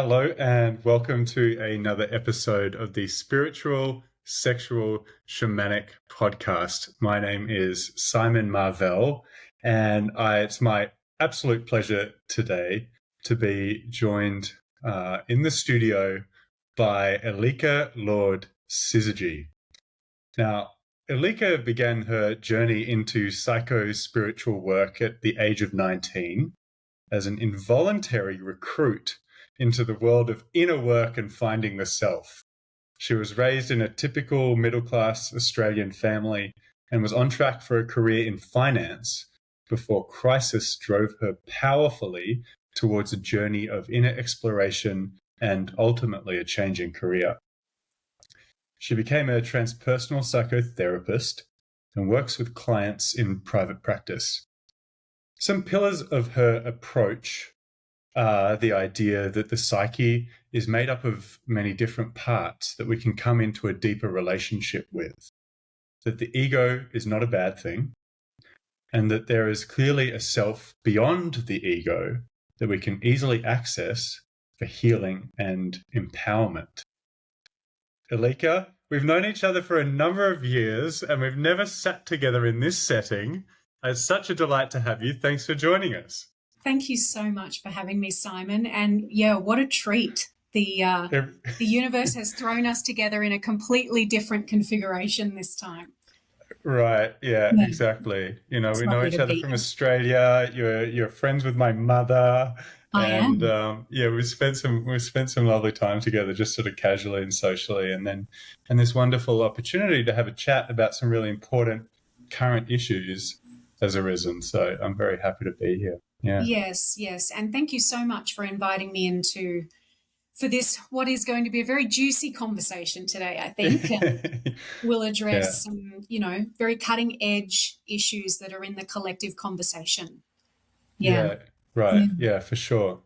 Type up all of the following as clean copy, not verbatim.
Hello and welcome to another episode of the Spiritual, Sexual, Shamanic podcast. My name is Simon Marvell, and it's my absolute pleasure today to be joined in the studio by Elica Lorde-Syzygy. Now, Elica began her journey into psycho-spiritual work at the age of 19 as an involuntary recruit into the world of inner work and finding the self. She was raised in a typical middle-class Australian family and was on track for a career in finance before crisis drove her powerfully towards a journey of inner exploration and ultimately a changing career. She became a transpersonal psychotherapist and works with clients in private practice. Some pillars of her approach are the idea that the psyche is made up of many different parts that we can come into a deeper relationship with, that the ego is not a bad thing, and that there is clearly a self beyond the ego that we can easily access for healing and empowerment. Elica, we've known each other for a number of years and we've never sat together in this setting. It's such a delight to have you. Thanks for joining us. Thank you so much for having me, Simon. And yeah, what a treat. The universe has thrown us together in a completely different configuration this time. Right. Yeah, exactly. You know, It's we know lovely each to other be from here. Australia. You're friends with my mother. I And am. yeah, we spent some lovely time together, just sort of casually and socially, and this wonderful opportunity to have a chat about some really important current issues has arisen. So I'm very happy to be here. Yeah. Yes. And thank you so much for inviting me for this, what is going to be a very juicy conversation today, I think. And we'll Yeah. address some, very cutting edge issues that are in the collective conversation. Yeah. Yeah. Right. Yeah, for sure.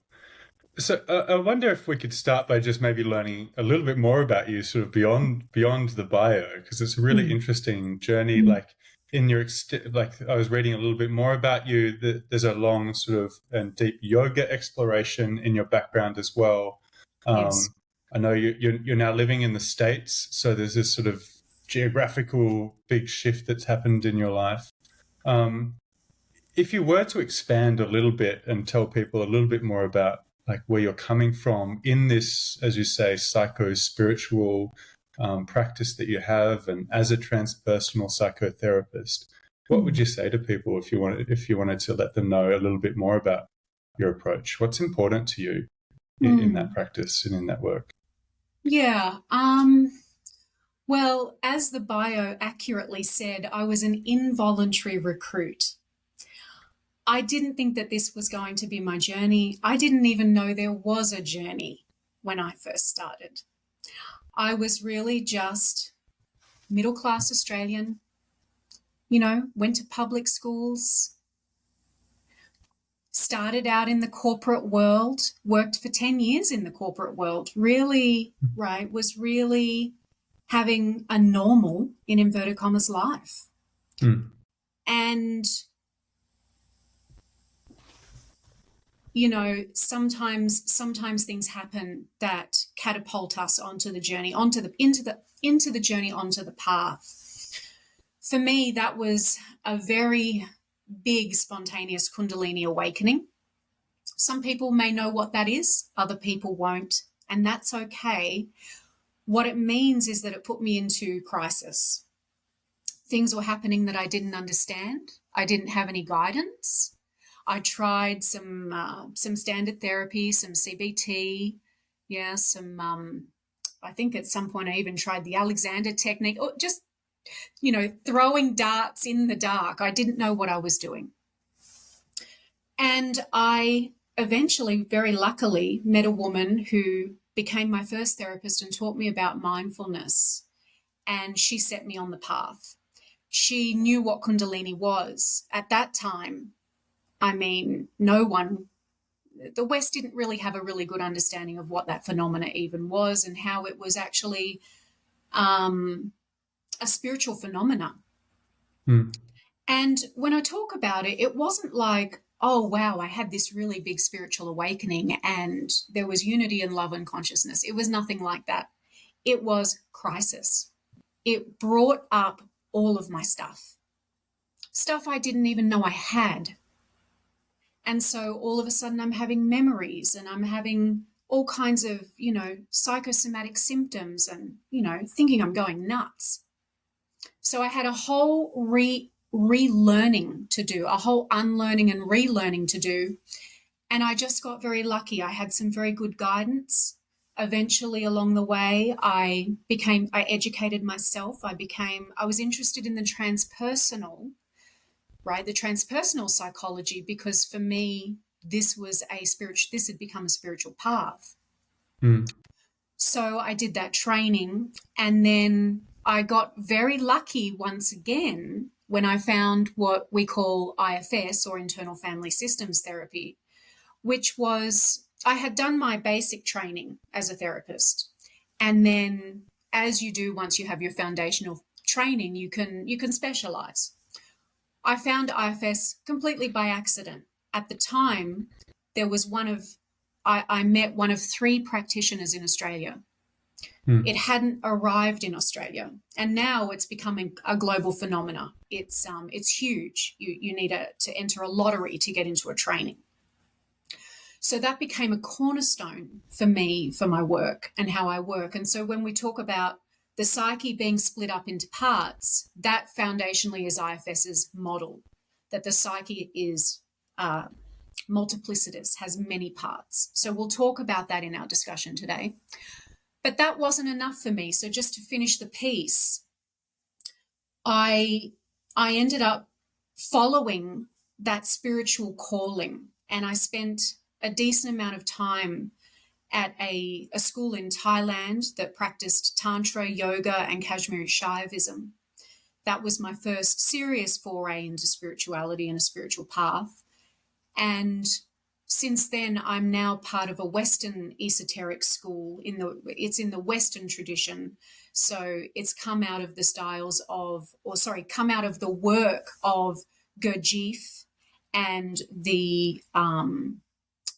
So I wonder if we could start by just maybe learning a little bit more about you, sort of beyond the bio, because it's a really interesting journey. Like like I was reading a little bit more about you. There's a long sort of and deep yoga exploration in your background as well. Yes. I know you're now living in the States, so there's this sort of geographical big shift that's happened in your life. Um, if you were to expand a little bit and tell people a little bit more about like where you're coming from in this, as you say, psycho-spiritual practice that you have, and as a transpersonal psychotherapist, what would you say to people if you wanted to let them know a little bit more about your approach? What's important to you in that practice and in that work? Yeah. Well, as the bio accurately said, I was an involuntary recruit. I didn't think that this was going to be my journey. I didn't even know there was a journey when I first started. I was really just middle-class Australian, went to public schools, started out in the corporate world, worked for 10 years in the corporate world, really, right, was really having a normal, in inverted commas, life. And, sometimes things happen that catapult us onto the journey, into the journey, onto the path. For me, that was a very big spontaneous Kundalini awakening. Some people may know what that is, other people won't, and that's okay. What it means is that it put me into crisis. Things were happening that I didn't understand. I didn't have any guidance. I tried some standard therapy, some CBT, I think at some point I even tried the Alexander technique, or just, throwing darts in the dark. I didn't know what I was doing. And I eventually, very luckily, met a woman who became my first therapist and taught me about mindfulness. And she set me on the path. She knew what Kundalini was. At that time, no one, the West didn't really have a really good understanding of what that phenomena even was and how it was actually a spiritual phenomena. And when I talk about it, it wasn't like oh, wow, I had this really big spiritual awakening and there was unity and love and consciousness. It was nothing like that. It was crisis. It brought up all of my stuff I didn't even know I had. And so all of a sudden I'm having memories and I'm having all kinds of, psychosomatic symptoms and, thinking I'm going nuts. So I had a whole relearning to do, a whole unlearning and relearning to do. And I just got very lucky. I had some very good guidance. Eventually along the way, I educated myself. I was interested in the transpersonal, right? The transpersonal psychology, because for me, this had become a spiritual path. Mm. So I did that training, and then I got very lucky once again when I found what we call IFS, or internal family systems therapy, which was, I had done my basic training as a therapist. And then as you do, once you have your foundational training, you can specialize. I found IFS completely by accident. At the time, I met one of 3 practitioners in Australia. It hadn't arrived in Australia, and now it's becoming a global phenomena. It's huge. You need to enter a lottery to get into a training. So that became a cornerstone for me, for my work and how I work. And so when we talk about the psyche being split up into parts, that foundationally is IFS's model, that the psyche is multiplicitous, has many parts. So we'll talk about that in our discussion today. But that wasn't enough for me. So just to finish the piece, I ended up following that spiritual calling, and I spent a decent amount of time at a school in Thailand that practiced Tantra, yoga, and Kashmiri Shaivism. That was my first serious foray into spirituality and a spiritual path. And since then, I'm now part of a Western esoteric school. It's in the Western tradition. So it's come out of come out of the work of Gurdjieff and the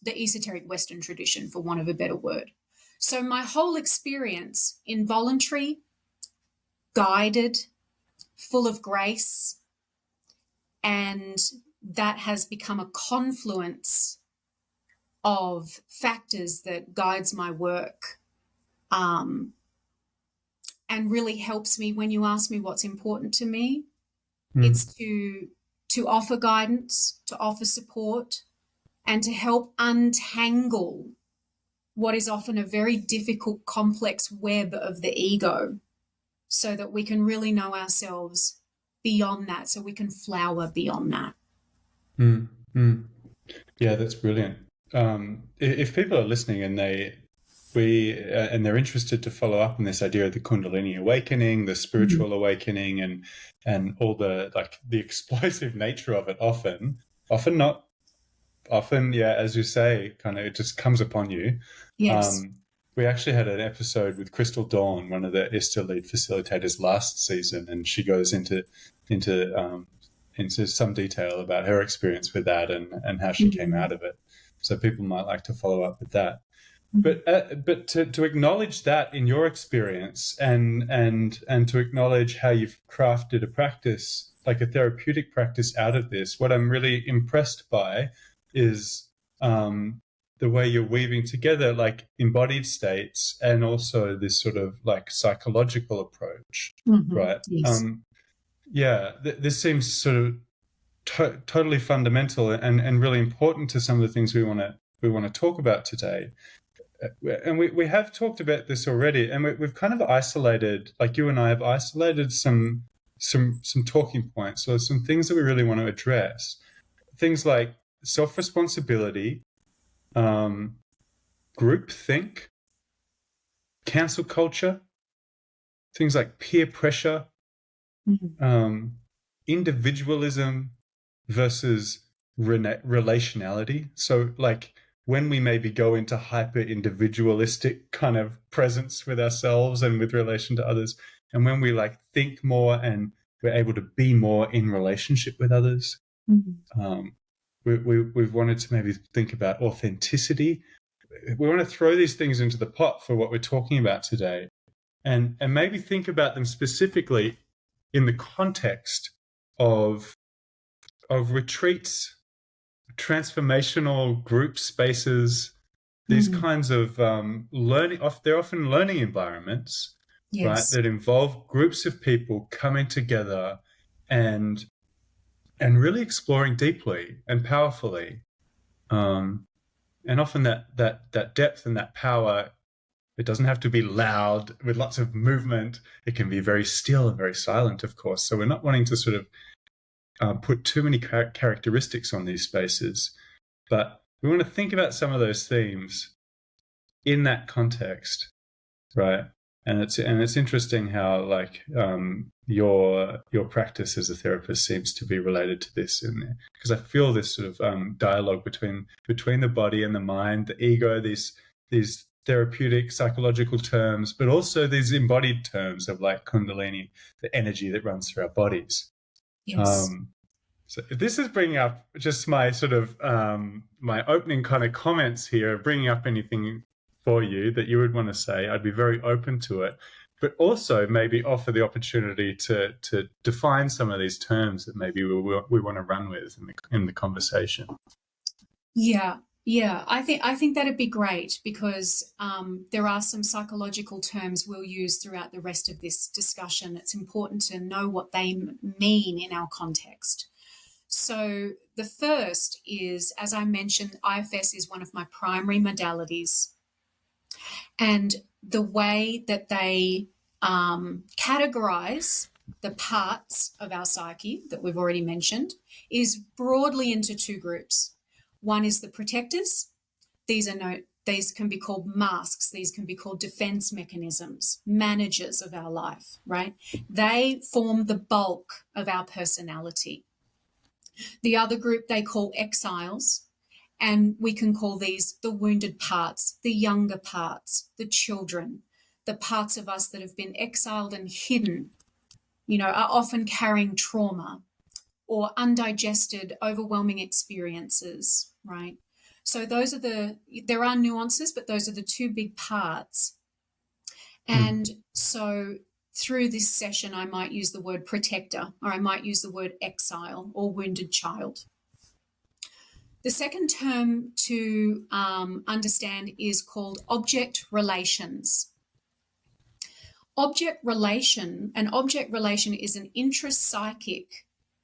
esoteric Western tradition, for want of a better word. So my whole experience, involuntary, guided, full of grace, and that has become a confluence of factors that guides my work, and really helps me. When you ask me what's important to me, it's to offer guidance, to offer support, and to help untangle what is often a very difficult, complex web of the ego, so that we can really know ourselves beyond that, so we can flower beyond that. Yeah, that's brilliant. If people are listening and they're interested to follow up on this idea of the Kundalini awakening, the spiritual awakening, and all the explosive nature of it, often, yeah, as you say, kind of it just comes upon you. Yes. We actually had an episode with Crystal Dawn, one of the ISTA lead facilitators last season, and she goes into some detail about her experience with that and how she came out of it. So people might like to follow up with that. But to acknowledge that in your experience and to acknowledge how you've crafted a practice, like a therapeutic practice out of this, what I'm really impressed by is the way you're weaving together like embodied states and also this sort of like psychological approach, right? Yes. This seems sort of totally fundamental and really important to some of the things we want to talk about today. And we have talked about this already, and we've kind of isolated, like you and I have isolated some talking points, or some things that we really want to address. Things like self-responsibility, groupthink, cancel culture, things like peer pressure, individualism versus relationality. So like when we maybe go into hyper individualistic kind of presence with ourselves and with relation to others, and when we like think more and we're able to be more in relationship with others. we've wanted to maybe think about authenticity. We want to throw these things into the pot for what we're talking about today, and maybe think about them specifically in the context of retreats, transformational group spaces, these kinds of learning. They're often learning environments, right, Yes. that involve groups of people coming together and really exploring deeply and powerfully. And often that depth and that power, it doesn't have to be loud with lots of movement. It can be very still and very silent, of course. So we're not wanting to sort of put too many characteristics on these spaces, but we want to think about some of those themes in that context, right? And it's interesting how like your practice as a therapist seems to be related to this, because I feel this sort of dialogue between the body and the mind, the ego, these therapeutic psychological terms, but also these embodied terms of like Kundalini, the energy that runs through our bodies. Yes. So this is bringing up just my sort of my opening kind of comments here, bringing up anything for you that you would want to say. I'd be very open to it, but also maybe offer the opportunity to define some of these terms that maybe we want to run with in the conversation. Yeah. Yeah, I think that'd be great because there are some psychological terms we'll use throughout the rest of this discussion. It's important to know what they mean in our context. So the first is, as I mentioned, IFS is one of my primary modalities. And the way that they categorize the parts of our psyche that we've already mentioned is broadly into two groups. One is the protectors. These can be called masks. These can be called defense mechanisms, managers of our life, right? They form the bulk of our personality. The other group they call exiles, and we can call these the wounded parts, the younger parts, the children, the parts of us that have been exiled and hidden, are often carrying trauma or undigested, overwhelming experiences, right? So there are nuances, but those are the two big parts. And so through this session, I might use the word protector, or I might use the word exile or wounded child. The second term to understand is called object relations. An object relation is an intrapsychic,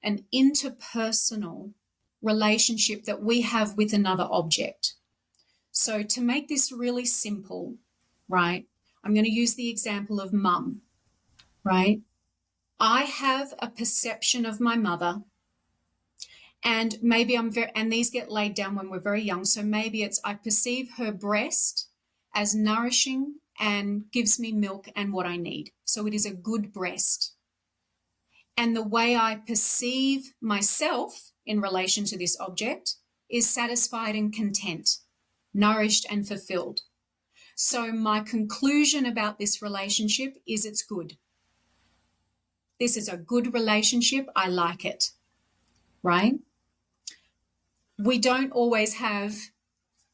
an interpersonal relationship that we have with another object. So to make this really simple, right, I'm going to use the example of mum, right? I have a perception of my mother, and maybe and these get laid down when we're very young. So maybe I perceive her breast as nourishing and gives me milk and what I need. So it is a good breast. And the way I perceive myself in relation to this object is satisfied and content, nourished and fulfilled. So my conclusion about this relationship is it's good. This is a good relationship. I like it, right? We don't always have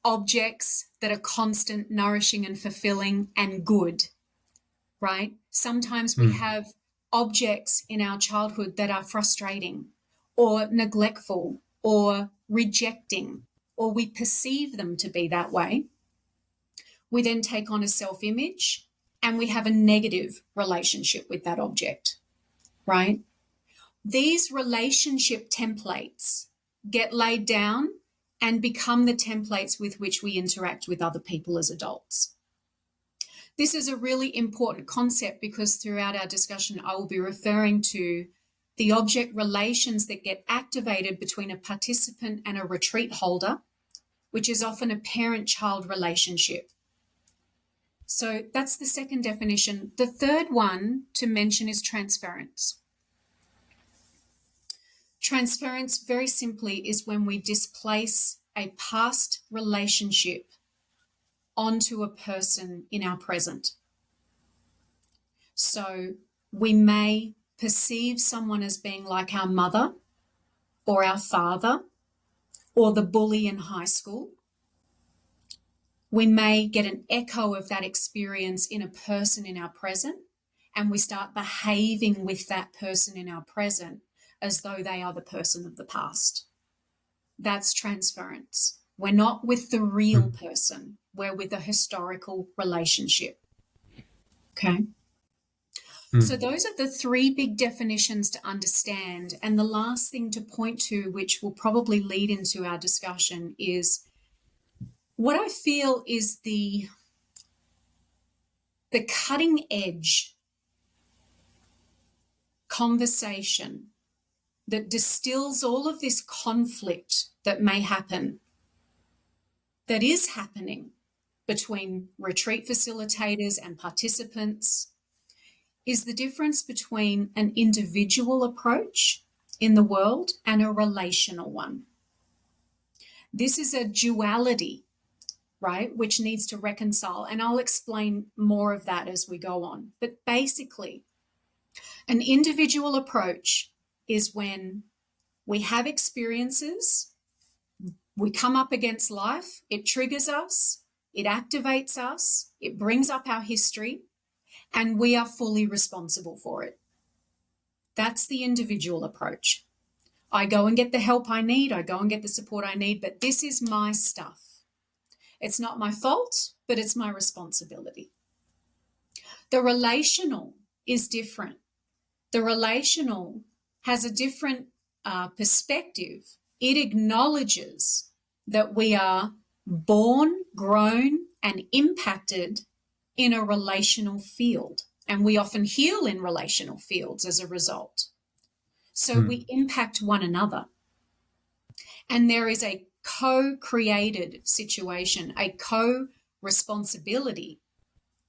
objects that are constant, nourishing and fulfilling and good, right? Sometimes we have objects in our childhood that are frustrating or neglectful or rejecting, or we perceive them to be that way. We then take on a self-image and we have a negative relationship with that object, right? These relationship templates get laid down and become the templates with which we interact with other people as adults. This is a really important concept because throughout our discussion, I will be referring to the object relations that get activated between a participant and a retreat holder, which is often a parent-child relationship. So that's the second definition. The third one to mention is transference. Transference, very simply, is when we displace a past relationship onto a person in our present. So we may perceive someone as being like our mother or our father or the bully in high school. We may get an echo of that experience in a person in our present, and we start behaving with that person in our present as though they are the person of the past. That's transference. We're not with the real person. We're with a historical relationship. Okay? So those are the three big definitions to understand. And the last thing to point to, which will probably lead into our discussion, is what I feel is the cutting edge conversation that distills all of this conflict that may happen, that is happening between retreat facilitators and participants, is the difference between an individual approach in the world and a relational one. This is a duality, right, which needs to reconcile, and I'll explain more of that as we go on. But basically, an individual approach is when we have experiences, we come up against life, it triggers us, it activates us, it brings up our history, and we are fully responsible for it. That's the individual approach. I go and get the help I need, I go and get the support I need, but this is my stuff. It's not my fault, but it's my responsibility. The relational is different. The relational has a different perspective. It acknowledges that we are born, grown, and impacted in a relational field. And we often heal in relational fields as a result. So we impact one another. And there is a co-created situation, a co-responsibility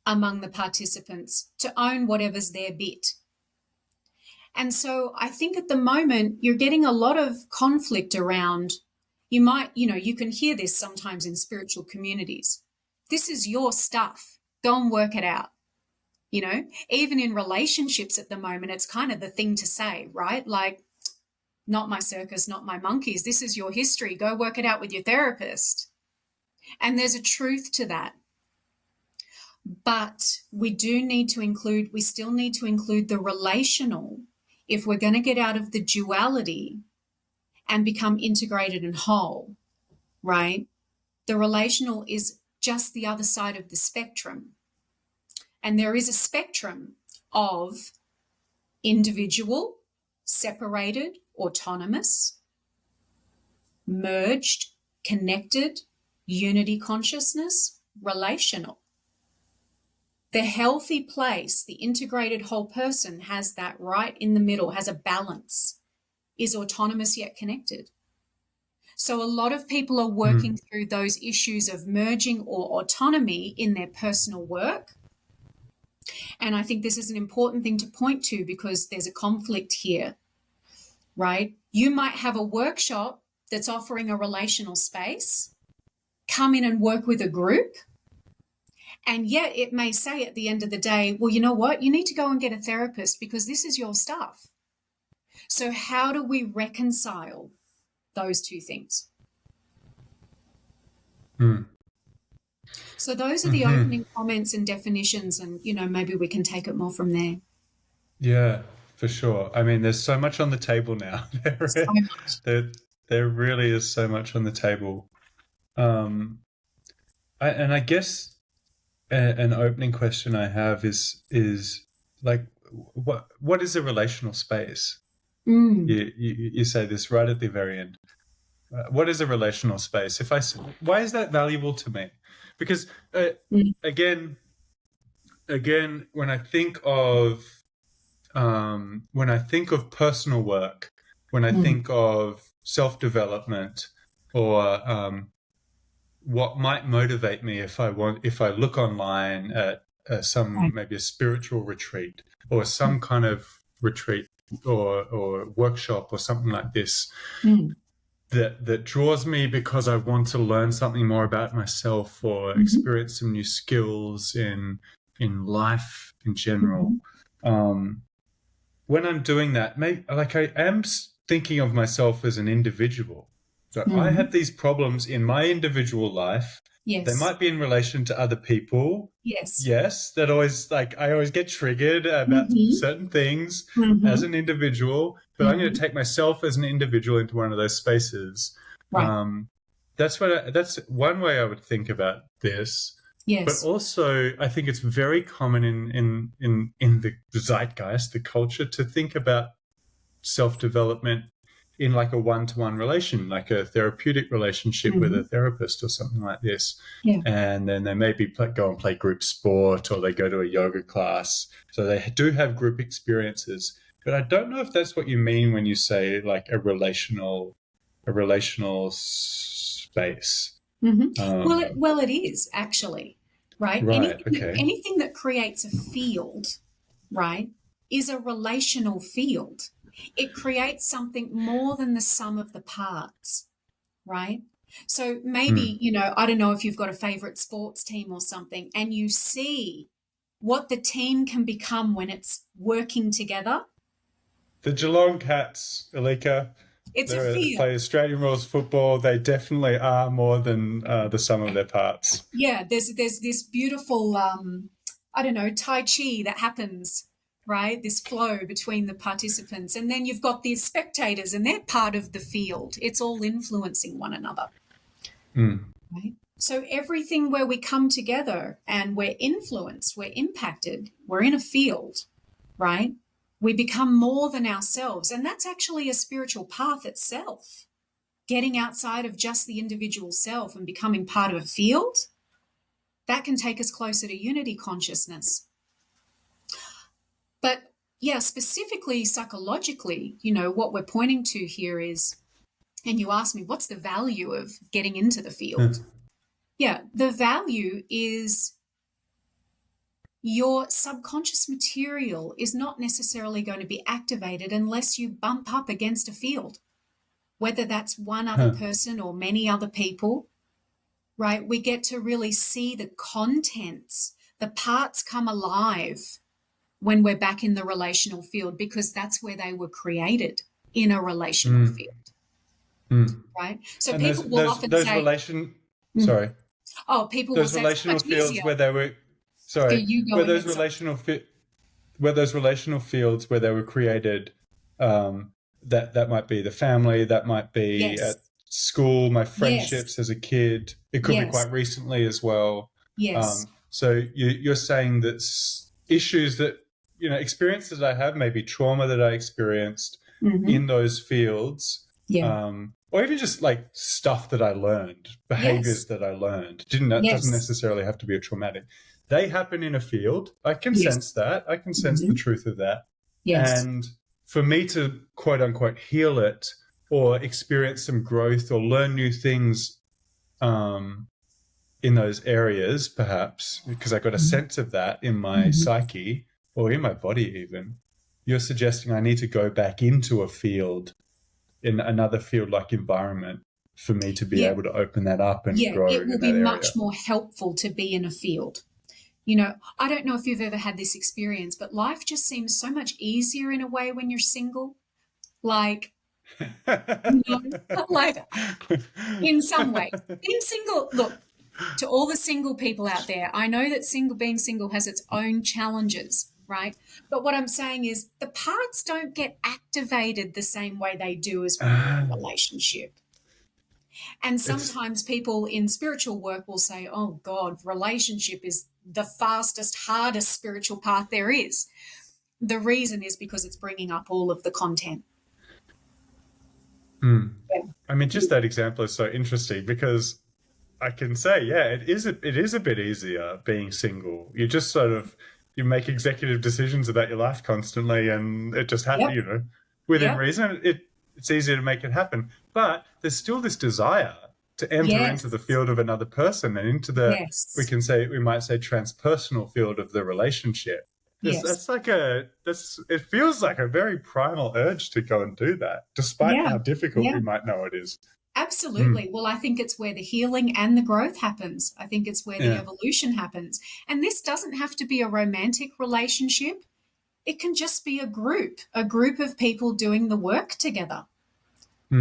among the participants to own whatever's their bit. And so I think at the moment you're getting a lot of conflict around, you can hear this sometimes in spiritual communities. This is your stuff. Go and work it out. Even in relationships at the moment, it's kind of the thing to say, right? Like, not my circus, not my monkeys. This is your history. Go work it out with your therapist. And there's a truth to that. But we still need to include the relational if we're going to get out of the duality and become integrated and whole, right? The relational is just the other side of the spectrum. And there is a spectrum of individual, separated, autonomous, merged, connected, unity consciousness, relational. The healthy place, the integrated whole person has that right in the middle, has a balance, is autonomous yet connected. So a lot of people are working through those issues of merging or autonomy in their personal work. And I think this is an important thing to point to because there's a conflict here, right? You might have a workshop that's offering a relational space, come in and work with a group, and yet it may say at the end of the day, well, you know what? You need to go and get a therapist because this is your stuff. So how do we reconcile those two things? So those are the opening comments and definitions, and, maybe we can take it more from there. Yeah, for sure. I mean, there's so much on the table now. There really is so much on the table. I guess an opening question I have is like, what is a relational space? You say this right at the very end. What is a relational space? Why is that valuable to me? Because again, when I think of personal work, when I think of self-development, or what might motivate me if I look online at maybe a spiritual retreat or some kind of retreat or workshop or something like this, that draws me because I want to learn something more about myself or experience some new skills in life in general. When I'm doing that, I am thinking of myself as an individual, So I have these problems in my individual life. Yes. They might be in relation to other people. Yes. Yes, that always, like, I always get triggered about certain things as an individual, but I'm going to take myself as an individual into one of those spaces. Right. That's one way I would think about this. Yes. But also, I think it's very common in the zeitgeist, the culture, to think about self-development in like a one-to-one relation, like a therapeutic relationship with a therapist or something like this. Yeah. And then they maybe go and play group sport, or they go to a yoga class. So they do have group experiences. But I don't know if that's what you mean when you say like a relational space. Well, it is actually, right? Right. Okay. Anything that creates a field, right, is a relational field. It creates something more than the sum of the parts, right? So maybe, I don't know if you've got a favorite sports team or something, and you see what the team can become when it's working together. The Geelong Cats, Elica. It's a field. Play Australian rules football. They definitely are more than the sum of their parts. Yeah, there's this beautiful, I don't know, Tai Chi that happens, right? This flow between the participants. And then you've got the spectators, and they're part of the field. It's all influencing one another. Right? So everything where we come together and we're influenced, we're impacted, we're in a field, right? We become more than ourselves. And that's actually a spiritual path itself. Getting outside of just the individual self and becoming part of a field, that can take us closer to unity consciousness. But yeah, specifically psychologically, what we're pointing to here is, and you asked me, what's the value of getting into the field? Yeah, the value is your subconscious material is not necessarily going to be activated unless you bump up against a field, whether that's one other person or many other people, right? We get to really see the contents, the parts come alive when we're back in the relational field, because that's where they were created, in a relational field, right? So and people will often say... Sorry. Oh, people those will say... relational fields easier. where they were... Sorry. Where those relational fields where they were created, that might be the family, that might be at school, my friendships as a kid. It could be quite recently as well. Yes. So you're saying that issues that, experiences I have, maybe trauma that I experienced in those fields, or even just like stuff that I learned, behaviors that I learned, doesn't necessarily have to be a traumatic. They happen in a field. I can sense that. I can sense the truth of that. Yes. And for me to, quote unquote, heal it or experience some growth or learn new things in those areas, perhaps, because I got a sense of that in my psyche or in my body even, you're suggesting I need to go back into a field, in another field-like environment, for me to be able to open that up and grow in that area. It will be much more helpful to be in a field. I don't know if you've ever had this experience, but life just seems so much easier in a way when you're single. Like, like in some ways. Being single, look, to all the single people out there, I know that being single has its own challenges, right? But what I'm saying is the parts don't get activated the same way they do as when you're in a relationship. And sometimes people in spiritual work will say, oh God, relationship is the fastest, hardest spiritual path there is. The reason is because it's bringing up all of the content. I mean, just that example is so interesting, because I can say, it is a bit easier being single. You just sort of, you make executive decisions about your life constantly, and it just happens, within reason. It's easier to make it happen. But there's still this desire to enter into the field of another person and into the, we might say transpersonal field of the relationship. It feels like a very primal urge to go and do that, despite how difficult we might know it is. Absolutely. Well, I think it's where the healing and the growth happens. I think it's where the evolution happens. And this doesn't have to be a romantic relationship. It can just be a group of people doing the work together,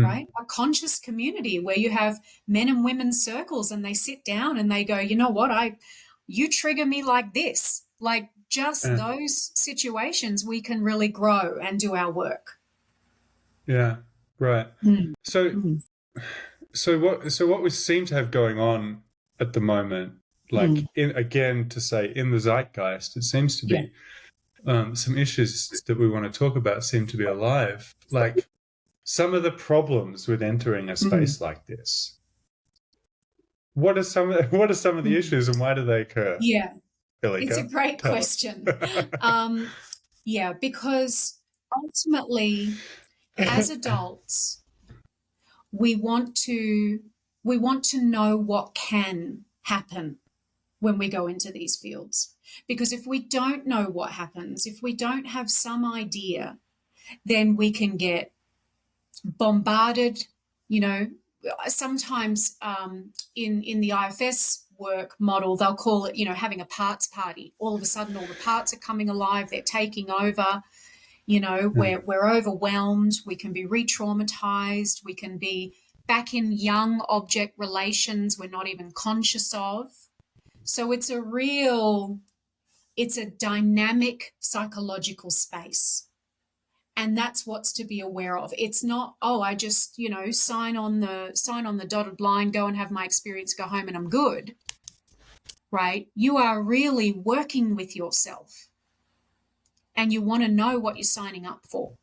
right? A conscious community where you have men and women circles and they sit down and they go, you know what, you trigger me like this. Like just those situations, we can really grow and do our work. Yeah, right. So what we seem to have going on at the moment, like in the zeitgeist, it seems to be some issues that we want to talk about seem to be alive. Like some of the problems with entering a space like this. What are some of the issues, and why do they occur? Yeah, Elica, it's a great question. Because ultimately, as adults, we want to know what can happen when we go into these fields. Because if we don't know what happens, if we don't have some idea, then we can get bombarded. Sometimes in the IFS work model, they'll call it, having a parts party. All of a sudden, all the parts are coming alive. They're taking over. We're overwhelmed. We can be re-traumatized. We can be back in young object relations we're not even conscious of. So it's a dynamic psychological space. And that's what's to be aware of. It's not, I just, sign on the dotted line, go and have my experience, go home and I'm good. Right? You are really working with yourself. And you want to know what you're signing up for.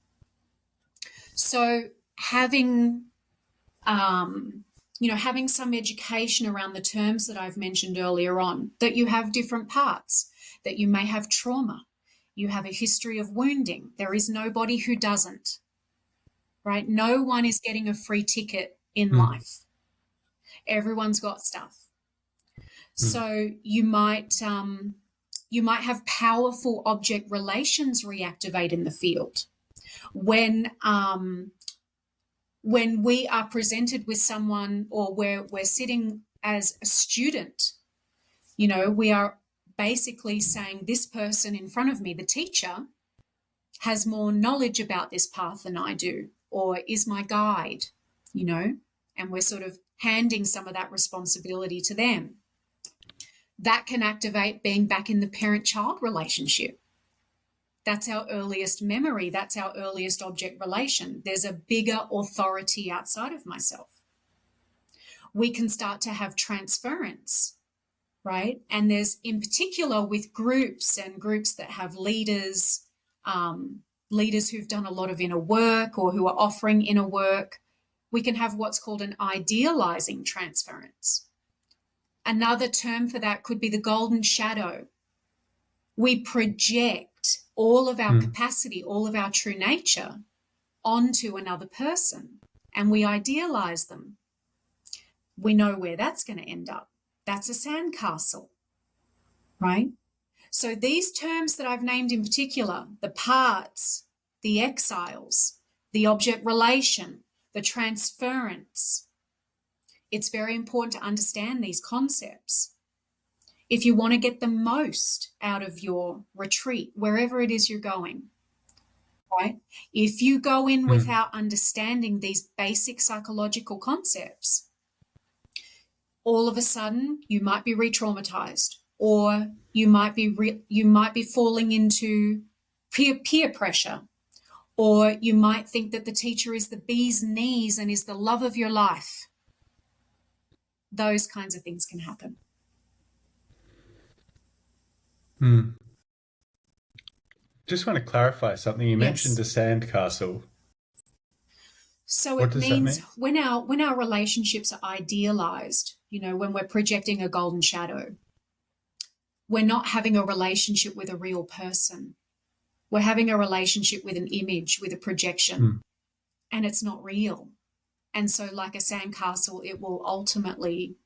So having some education around the terms that I've mentioned earlier on, that you have different parts, that you may have trauma, you have a history of wounding. There is nobody who doesn't, right? No one is getting a free ticket in life. Everyone's got stuff. So you might have powerful object relations reactivate in the field. When we are presented with someone, or where we're sitting as a student, we are basically saying, this person in front of me, the teacher, has more knowledge about this path than I do, or is my guide, and we're sort of handing some of that responsibility to them. That can activate being back in the parent-child relationship. That's our earliest memory. That's our earliest object relation. There's a bigger authority outside of myself. We can start to have transference, right? And there's, in particular, with groups that have leaders, leaders who've done a lot of inner work or who are offering inner work, we can have what's called an idealizing transference. Another term for that could be the golden shadow. We project all of our capacity, all of our true nature onto another person, and we idealize them. We know where that's going to end up. That's a sandcastle, right? So these terms that I've named in particular, the parts, the exiles, the object relation, the transference, it's very important to understand these concepts. If you want to get the most out of your retreat, wherever it is you're going, right? If you go in without understanding these basic psychological concepts, all of a sudden you might be re-traumatized, or you might be falling into peer pressure, or you might think that the teacher is the bee's knees and is the love of your life. Those kinds of things can happen. Just want to clarify something. You mentioned a sandcastle. So it means when our relationships are idealized, when we're projecting a golden shadow, we're not having a relationship with a real person. We're having a relationship with an image, with a projection, and it's not real. And so like a sandcastle, it will ultimately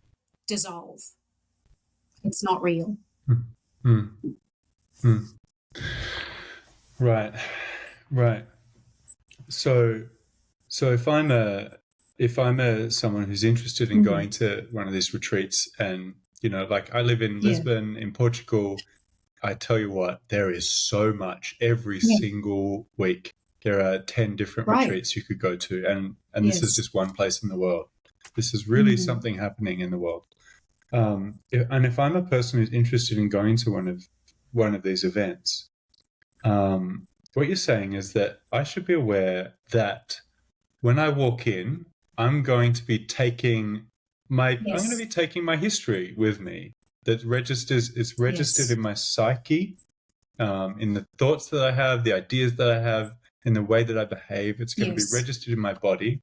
dissolve. It's not real. Right. So if I'm someone who's interested in going to one of these retreats, and like I live in Lisbon, in Portugal, I tell you what, there is so much every single week. there are 10 different Right. retreats you could go to, and this is Yes. just one place in the world. This is really something happening in the world. And if I'm a person who's interested in going to one of these events, what you're saying is that I should be aware that when I walk in, I'm going to be taking my history with me that is registered in my psyche, in the thoughts that I have, the ideas that I have, in the way that I behave. It's going to be registered in my body,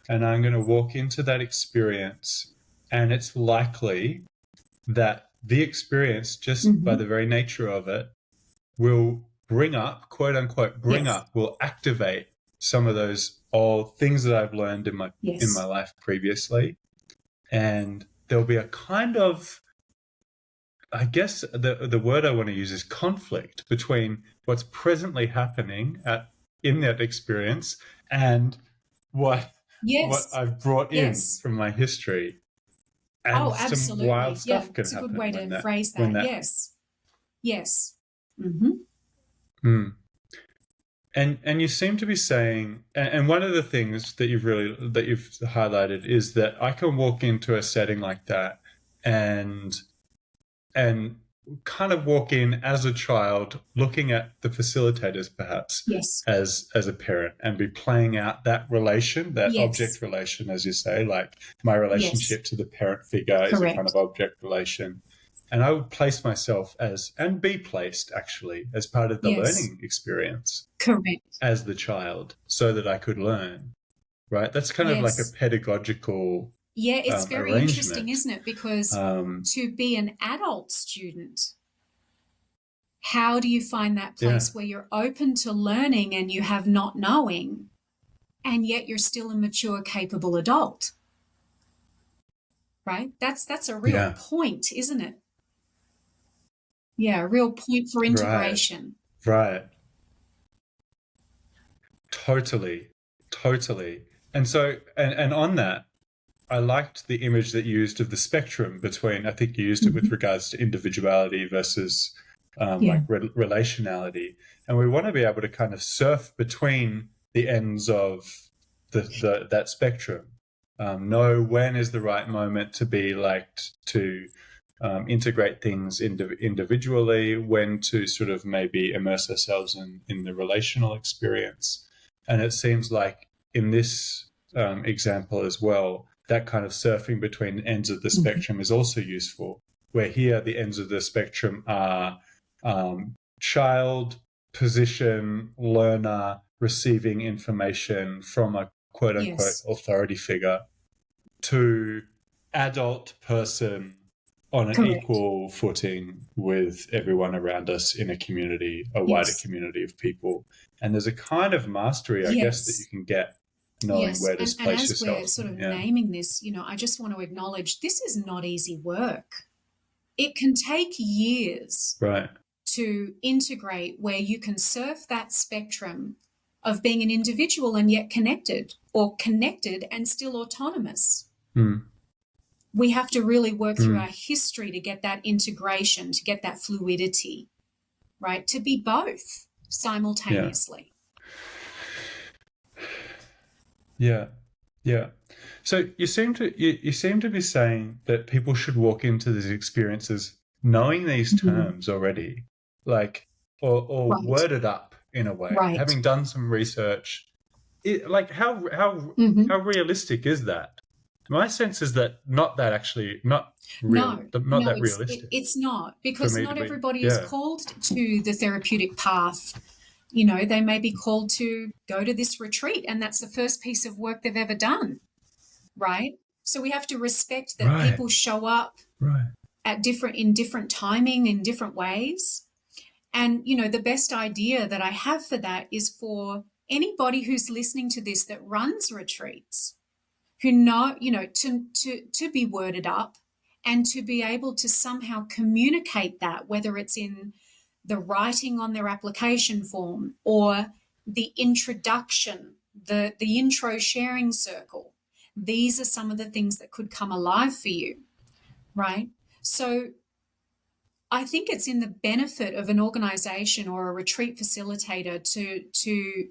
and I'm going to walk into that experience, and it's likely that the experience, just by the very nature of it, will bring up, quote unquote, will activate some of those old things that I've learned in my life previously. And there'll be a kind of, I guess the word I want to use is conflict between what's presently happening in that experience and what I've brought in from my history. And some wild stuff can happen. It's a good way to phrase that. Yes. And you seem to be saying, and one of the things that you've highlighted is that I can walk into a setting like that and kind of walk in as a child, looking at the facilitators perhaps as a parent, and be playing out that relation, that object relation, as you say, like my relationship to the parent figure is a kind of object relation. And I would place myself and be placed actually as part of the learning experience. Correct. As the child, so that I could learn, right? That's kind of like a pedagogical it's very interesting, isn't it? Because to be an adult student, how do you find that place where you're open to learning and you have not knowing, and yet you're still a mature, capable adult, right? That's a real point, isn't it? Yeah, a real point for integration. Right. Totally. And so, and on that, I liked the image that you used of the spectrum between, I think you used it with regards to individuality versus like relationality. And we want to be able to kind of surf between the ends of that spectrum. Know when is the right moment to be to integrate things individually, when to sort of maybe immerse ourselves in the relational experience. And it seems like in this example as well, that kind of surfing between ends of the spectrum is also useful, where here the ends of the spectrum are child, position, learner, receiving information from a quote-unquote authority figure, to adult person on an equal footing with everyone around us in a community, a wider community of people. And there's a kind of mastery, I guess, that you can get knowing where to place yourself. And as we're sort of naming this, I just want to acknowledge this is not easy work. It can take years to integrate where you can surf that spectrum of being an individual and yet connected, or connected and still autonomous. We have to really work through our history to get that integration, to get that fluidity, right? To be both simultaneously. Yeah. So you seem to be saying that people should walk into these experiences knowing these terms already, like or worded up in a way, having done some research. How realistic is that? My sense is that not that realistic. It's not, because not everybody is called to the therapeutic path. They may be called to go to this retreat, and that's the first piece of work they've ever done, right? So we have to respect that people show up in different timing, in different ways. And, the best idea that I have for that is for anybody who's listening to this that runs retreats, who know, to be worded up and to be able to somehow communicate that, whether it's in the writing on their application form or the introduction, the intro sharing circle. These are some of the things that could come alive for you, right? So I think it's in the benefit of an organization or a retreat facilitator to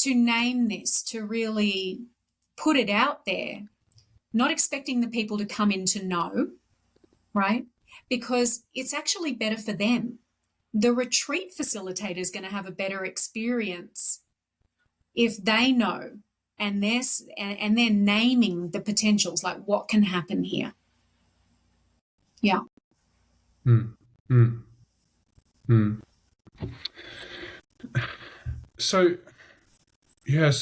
to name this, to really put it out there, not expecting the people to come in to know, right? Because it's actually better for them. The retreat facilitator is going to have a better experience if they know and they're naming the potentials, like what can happen here. Yeah. So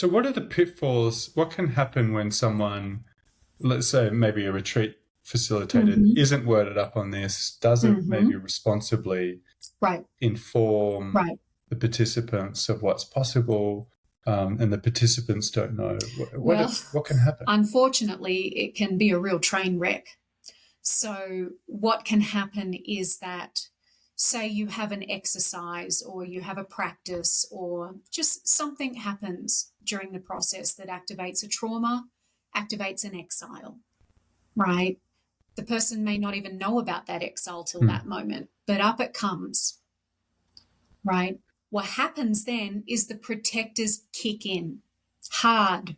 what are the pitfalls? What can happen when someone, let's say maybe a retreat facilitator isn't worded up on this, doesn't maybe responsibly inform the participants of what's possible, and the participants don't know? What can happen? Unfortunately, it can be a real train wreck. So what can happen is that, say you have an exercise or you have a practice or just something happens during the process that activates a trauma, activates an exile, right? The person may not even know about that exile till that moment, but up it comes, right? What happens then is the protectors kick in hard,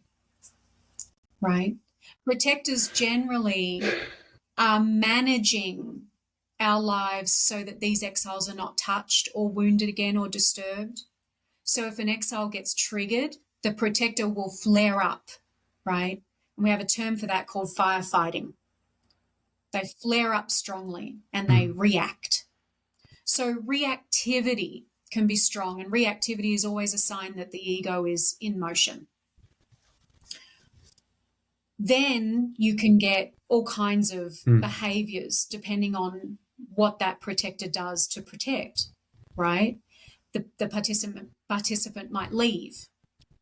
right? Protectors generally are managing our lives so that these exiles are not touched or wounded again or disturbed. So if an exile gets triggered, the protector will flare up, right? And we have a term for that called firefighting. They flare up strongly and they react. So reactivity can be strong, and reactivity is always a sign that the ego is in motion. Then you can get all kinds of behaviors depending on what that protector does to protect, right? The participant might leave.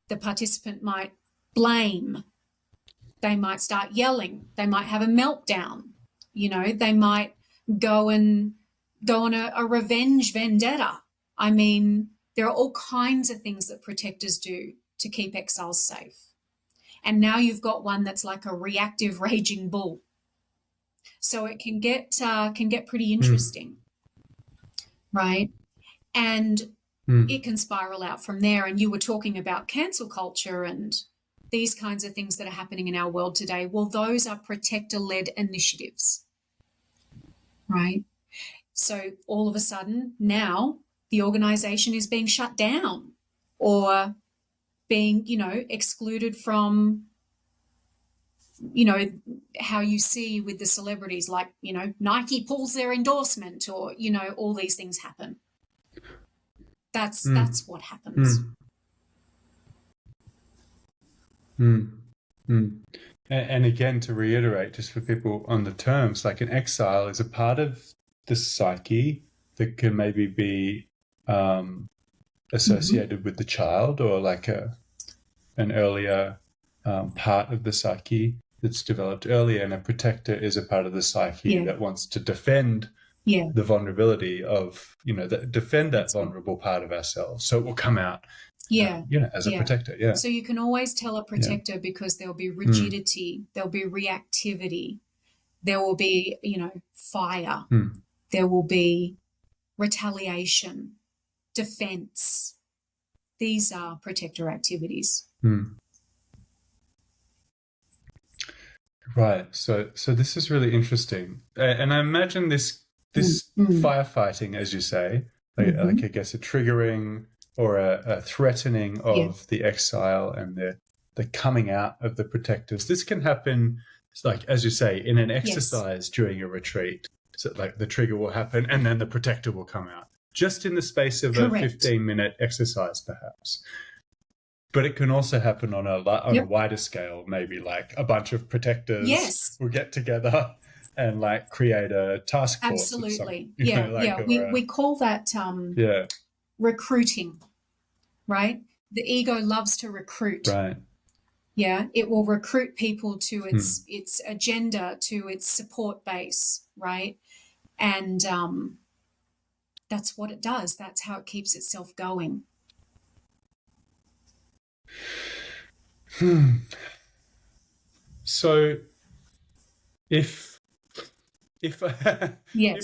The participant might blame. They might start yelling. They might have a meltdown. You know, they might go on a revenge vendetta. I mean, there are all kinds of things that protectors do to keep exiles safe. And now you've got one that's like a reactive raging bull. So it can get pretty interesting, right? And it can spiral out from there. And you were talking about cancel culture and these kinds of things that are happening in our world today. Well, those are protector-led initiatives, right? So all of a sudden now the organization is being shut down or being, excluded from, how you see with the celebrities, like, Nike pulls their endorsement or, all these things happen. That's what happens. And again, to reiterate, just for people on the terms, like an exile is a part of the psyche that can maybe be associated with the child, or like an earlier part of the psyche that's developed earlier, and a protector is a part of the psyche that wants to defend the vulnerability of, defend that vulnerable part of ourselves, so it will come out as a protector. So you can always tell a protector because there'll be rigidity, there'll be reactivity, there will be, fire, there will be retaliation, defense. These are protector activities. Right. So this is really interesting, and I imagine this firefighting, as you say, like I guess a triggering or a threatening of the exile and the coming out of the protectors. This can happen, like as you say, in an exercise during a retreat. So like the trigger will happen and then the protector will come out, just in the space of a 15-minute exercise, perhaps. But it can also happen on a wider scale, maybe like a bunch of protectors will get together and like create a task force. Absolutely. We call that recruiting, right? The ego loves to recruit. Right. Yeah, it will recruit people to its agenda, to its support base, right? And that's what it does. That's how it keeps itself going. So if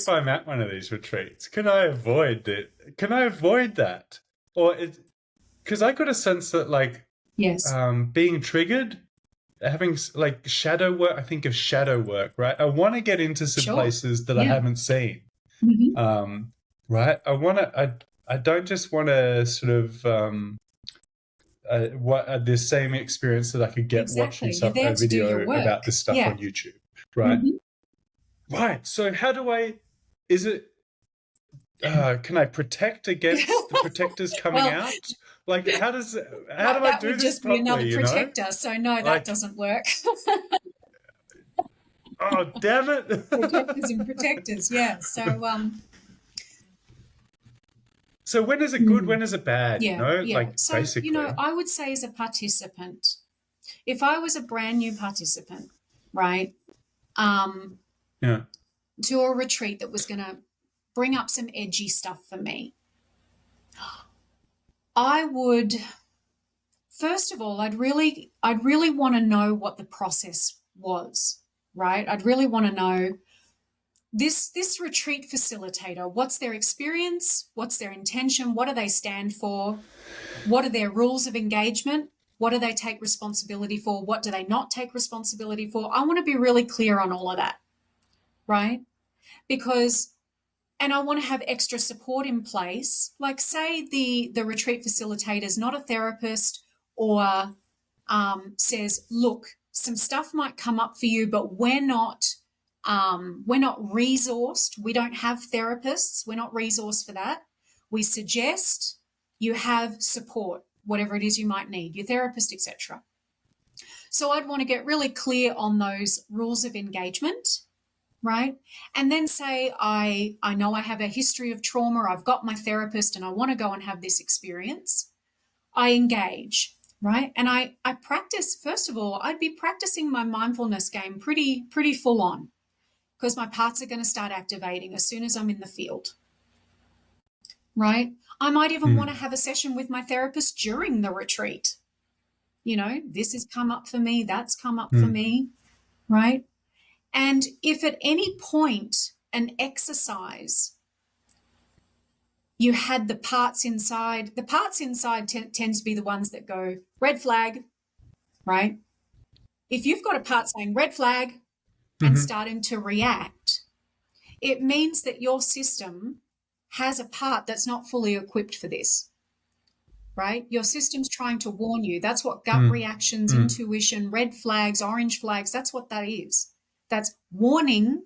I'm at one of these retreats, can I avoid it? Can I avoid that? Or because I got a sense that like Yes. being triggered, having like shadow work. I think of shadow work, right? I want to get into some Sure. places that I Yeah. haven't seen, Mm-hmm. right? I don't just want to sort of the same experience that I could get watching Exactly. You're there a to do your video work. about this stuff Yeah. on YouTube, right? Mm-hmm. Right. So how do I? Is it? Can I protect against the protectors coming Well, out? Like, how do I that do would this just be another properly? You know, protector. So no, that like, doesn't work. oh damn it! Protectors and protectors. Yeah. So So when is it good? When is it bad? You yeah, know, yeah. like So, basically. I would say as a participant, if I was a brand new participant, right, um, Yeah. to a retreat that was going to bring up some edgy stuff for me, I would, first of all, I'd really want to know what the process was, right? I'd really want to know this retreat facilitator, what's their experience, what's their intention, what do they stand for, what are their rules of engagement, what do they take responsibility for, what do they not take responsibility for. I want to be really clear on all of that, right? Because, and I want to have extra support in place, like say the retreat facilitator is not a therapist, or says, look, some stuff might come up for you, but we're not resourced. We don't have therapists. We're not resourced for that. We suggest you have support, whatever it is you might need, your therapist, etc. So I'd want to get really clear on those rules of engagement, right? And then say, I know I have a history of trauma. I've got my therapist and I want to go and have this experience. I engage, right? And I practice, first of all, I'd be practicing my mindfulness game pretty full on, because my parts are going to start activating as soon as I'm in the field, right? I might even want to have a session with my therapist during the retreat. This has come up for me, that's come up for me, right? And if at any point an exercise you had the parts inside tend to be the ones that go red flag, right? If you've got a part saying red flag and starting to react, it means that your system has a part that's not fully equipped for this, right? Your system's trying to warn you. That's what gut reactions, intuition, red flags, orange flags, that's what that is. That's warning.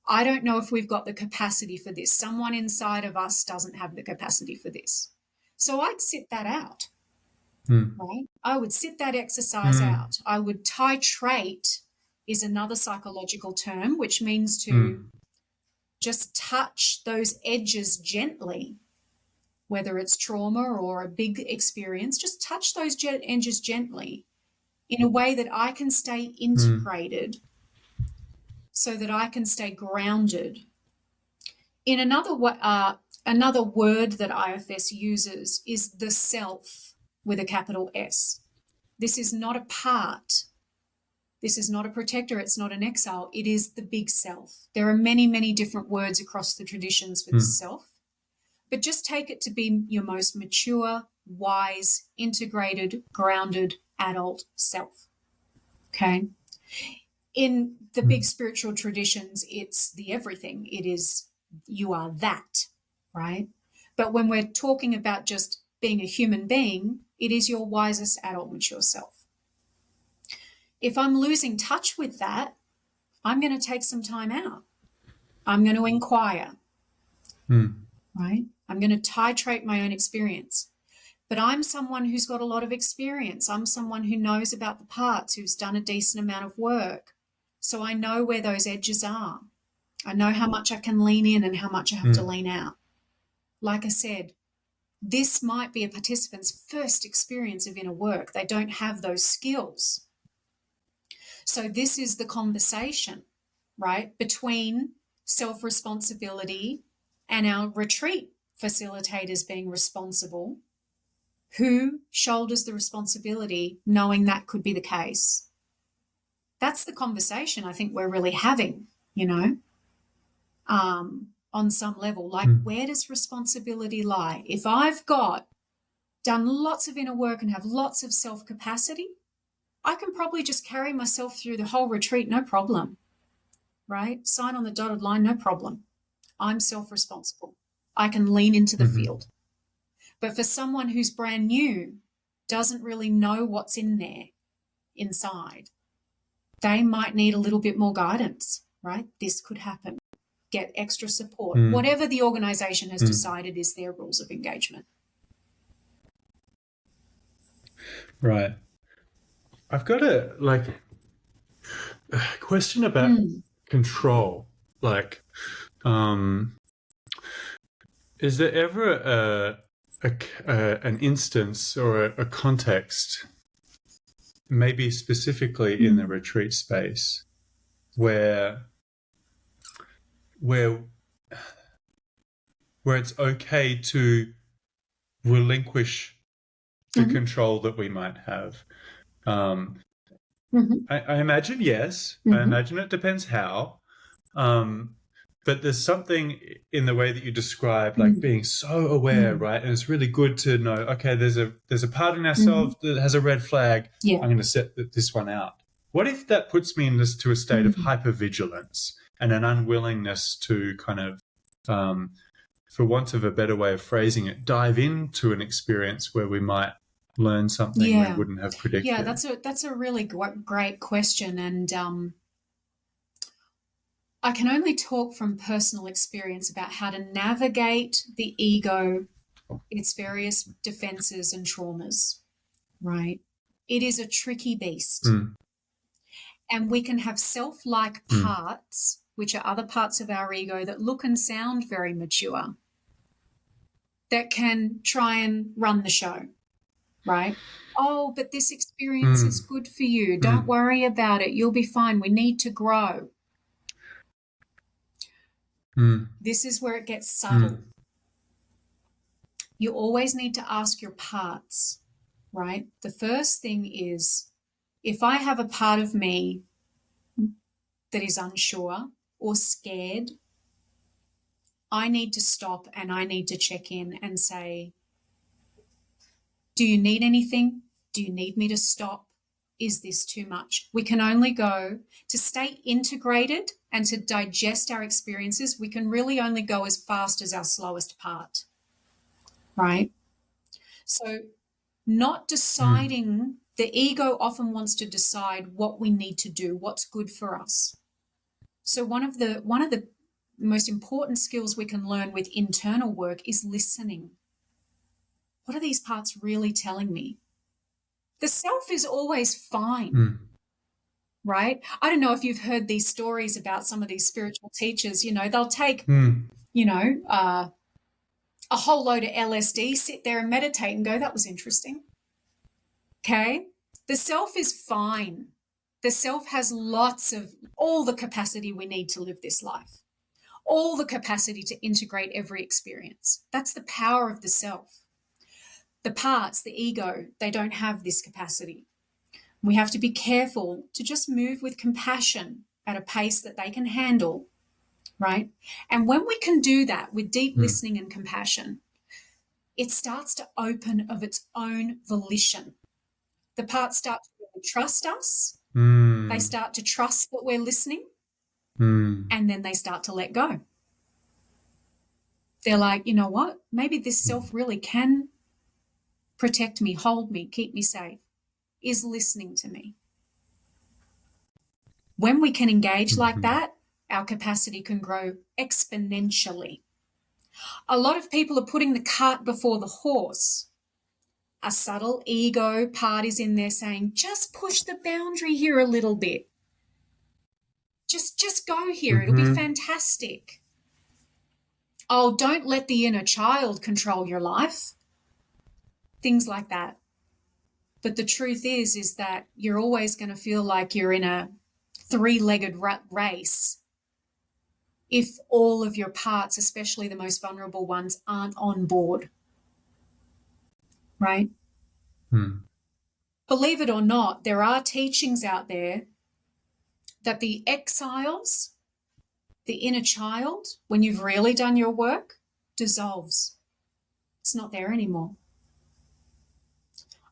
I don't know if we've got the capacity for this. Someone inside of us doesn't have the capacity for this. So I'd sit that out, right? I would sit that exercise out. I would titrate, is another psychological term, which means to just touch those edges gently, whether it's trauma or a big experience, just touch those edges gently in a way that I can stay integrated, so that I can stay grounded. In another word that IFS uses is the self with a capital S. This is not a part. This is not a protector. It's not an exile. It is the big self. There are many, many different words across the traditions for the self, but just take it to be your most mature, wise, integrated, grounded adult self. Okay? In the big spiritual traditions, it's the everything. It is, you are that, right? But when we're talking about just being a human being, it is your wisest adult mature self. If I'm losing touch with that, I'm going to take some time out. I'm going to inquire, right? I'm going to titrate my own experience. But I'm someone who's got a lot of experience. I'm someone who knows about the parts, who's done a decent amount of work. So I know where those edges are. I know how much I can lean in and how much I have to lean out. Like I said, this might be a participant's first experience of inner work. They don't have those skills. So this is the conversation, right, between self-responsibility and our retreat facilitators being responsible. Who shoulders the responsibility, knowing that could be the case? That's the conversation I think we're really having, on some level. Like, where does responsibility lie? If I've got done lots of inner work and have lots of self-capacity, I can probably just carry myself through the whole retreat, no problem, right? Sign on the dotted line, no problem. I'm self-responsible. I can lean into the field. But for someone who's brand new, doesn't really know what's in there inside, they might need a little bit more guidance, right? This could happen. Get extra support. Whatever the organization has decided is their rules of engagement. Right. I've got a question about control. Like, is there ever an instance or a context, maybe specifically in the retreat space, where it's okay to relinquish the control that we might have? I imagine yes. I imagine it depends how. But there's something in the way that you describe, like being so aware, right? And it's really good to know, okay, there's a part in ourselves that has a red flag. Yeah. I'm going to set this one out. What if that puts me to a state of hypervigilance and an unwillingness to kind of, for want of a better way of phrasing it, dive into an experience where we might learn something we wouldn't have predicted? Yeah, that's a really great question, and I can only talk from personal experience about how to navigate the ego, its various defenses and traumas, right? It is a tricky beast. And we can have self-like parts, which are other parts of our ego that look and sound very mature, that can try and run the show, right? Oh, but this experience is good for you. Don't worry about it. You'll be fine. We need to grow. This is where it gets subtle. You always need to ask your parts, right? The first thing is, if I have a part of me that is unsure or scared, I need to stop and I need to check in and say, do you need anything? Do you need me to stop? Is this too much? We can only go to stay integrated and to digest our experiences. We can really only go as fast as our slowest part, right? So not deciding, the ego often wants to decide what we need to do, what's good for us. So one of the most important skills we can learn with internal work is listening. What are these parts really telling me? The self is always fine, right? I don't know if you've heard these stories about some of these spiritual teachers, they'll take, a whole load of LSD, sit there and meditate and go, that was interesting. Okay? The self is fine. The self has all the capacity we need to live this life, all the capacity to integrate every experience. That's the power of the self. The parts, the ego, they don't have this capacity. We have to be careful to just move with compassion at a pace that they can handle, right? And when we can do that with deep listening and compassion, it starts to open of its own volition. The parts start to really trust us. They start to trust that we're listening, and then they start to let go. They're like, you know what? Maybe this self really can protect me, hold me, keep me safe, is listening to me. When we can engage like that, our capacity can grow exponentially. A lot of people are putting the cart before the horse. A subtle ego part is in there saying, just push the boundary here a little bit. Just go here. It'll be fantastic. Oh, don't let the inner child control your life. Things like that. But the truth is that you're always going to feel like you're in a three-legged race if all of your parts, especially the most vulnerable ones, aren't on board, right? Believe it or not, there are teachings out there that the exiles, the inner child, when you've really done your work, dissolves. It's not there anymore.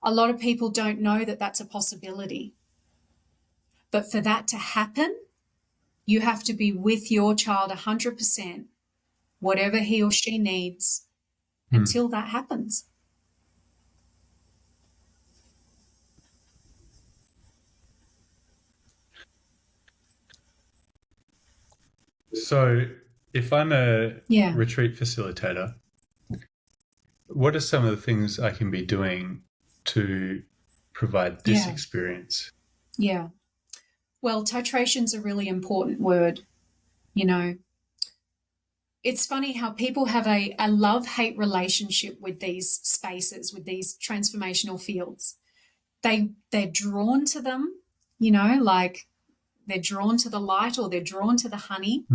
A lot of people don't know that that's a possibility. But for that to happen, you have to be with your child 100%, whatever he or she needs, until that happens. So if I'm a retreat facilitator, what are some of the things I can be doing to provide this experience? Yeah. Well, titration's a really important word. You know, it's funny how people have a love-hate relationship with these spaces, with these transformational fields. They're drawn to them, you know, like they're drawn to the light or they're drawn to the honey.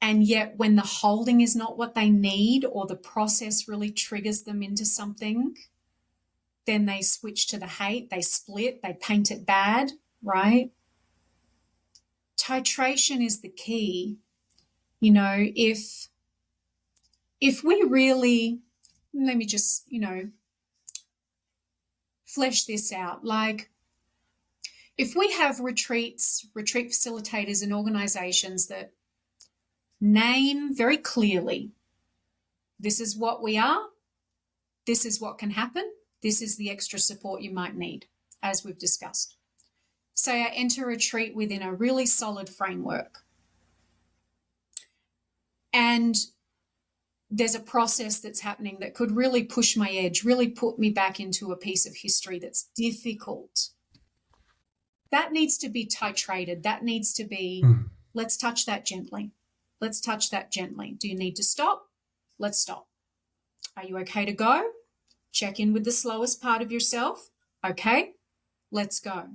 And yet when the holding is not what they need or the process really triggers them into something, then they switch to the hate, they split, they paint it bad, right? Titration is the key. You know, if we really, let me just, you know, flesh this out. Like, if we have retreat facilitators and organizations that name very clearly, this is what we are, this is what can happen, this is the extra support you might need, as we've discussed. Say I enter a retreat within a really solid framework, and there's a process that's happening that could really push my edge, really put me back into a piece of history that's difficult. That needs to be titrated. That needs to be, let's touch that gently. Let's touch that gently. Do you need to stop? Let's stop. Are you okay to go? Check in with the slowest part of yourself. Okay, let's go.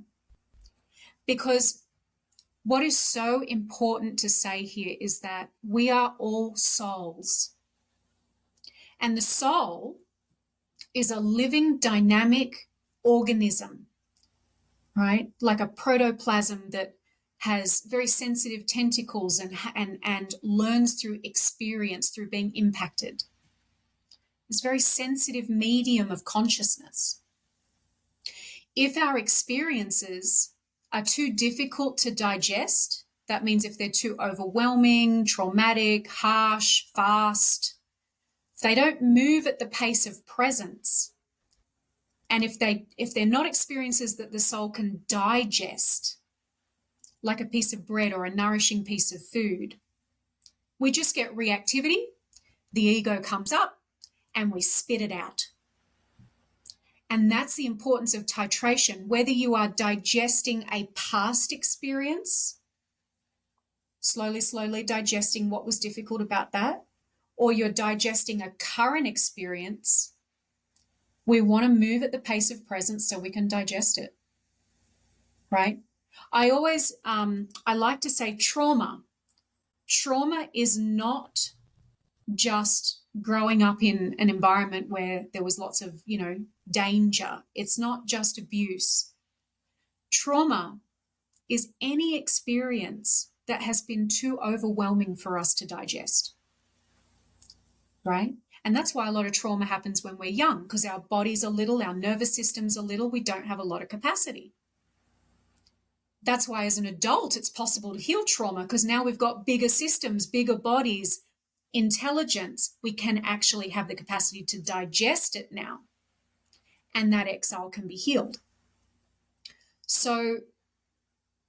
Because what is so important to say here is that we are all souls. And the soul is a living, dynamic organism, right? Like a protoplasm that has very sensitive tentacles and learns through experience, through being impacted. It's a very sensitive medium of consciousness. If our experiences are too difficult to digest, that means if they're too overwhelming, traumatic, harsh, fast, if they don't move at the pace of presence, and if they're not experiences that the soul can digest, like a piece of bread or a nourishing piece of food, we just get reactivity, the ego comes up, and we spit it out. And that's the importance of titration. Whether you are digesting a past experience, slowly digesting what was difficult about that, or you're digesting a current experience, we want to move at the pace of presence so we can digest it, right? I always, I like to say trauma is not just growing up in an environment where there was lots of, you know, danger. It's not just abuse. Trauma is any experience that has been too overwhelming for us to digest, right? And that's why a lot of trauma happens when we're young, because our bodies are little, our nervous systems are little, we don't have a lot of capacity. That's why as an adult it's possible to heal trauma, because now we've got bigger systems, bigger bodies, intelligence. We can actually have the capacity to digest it now, and that exile can be healed. So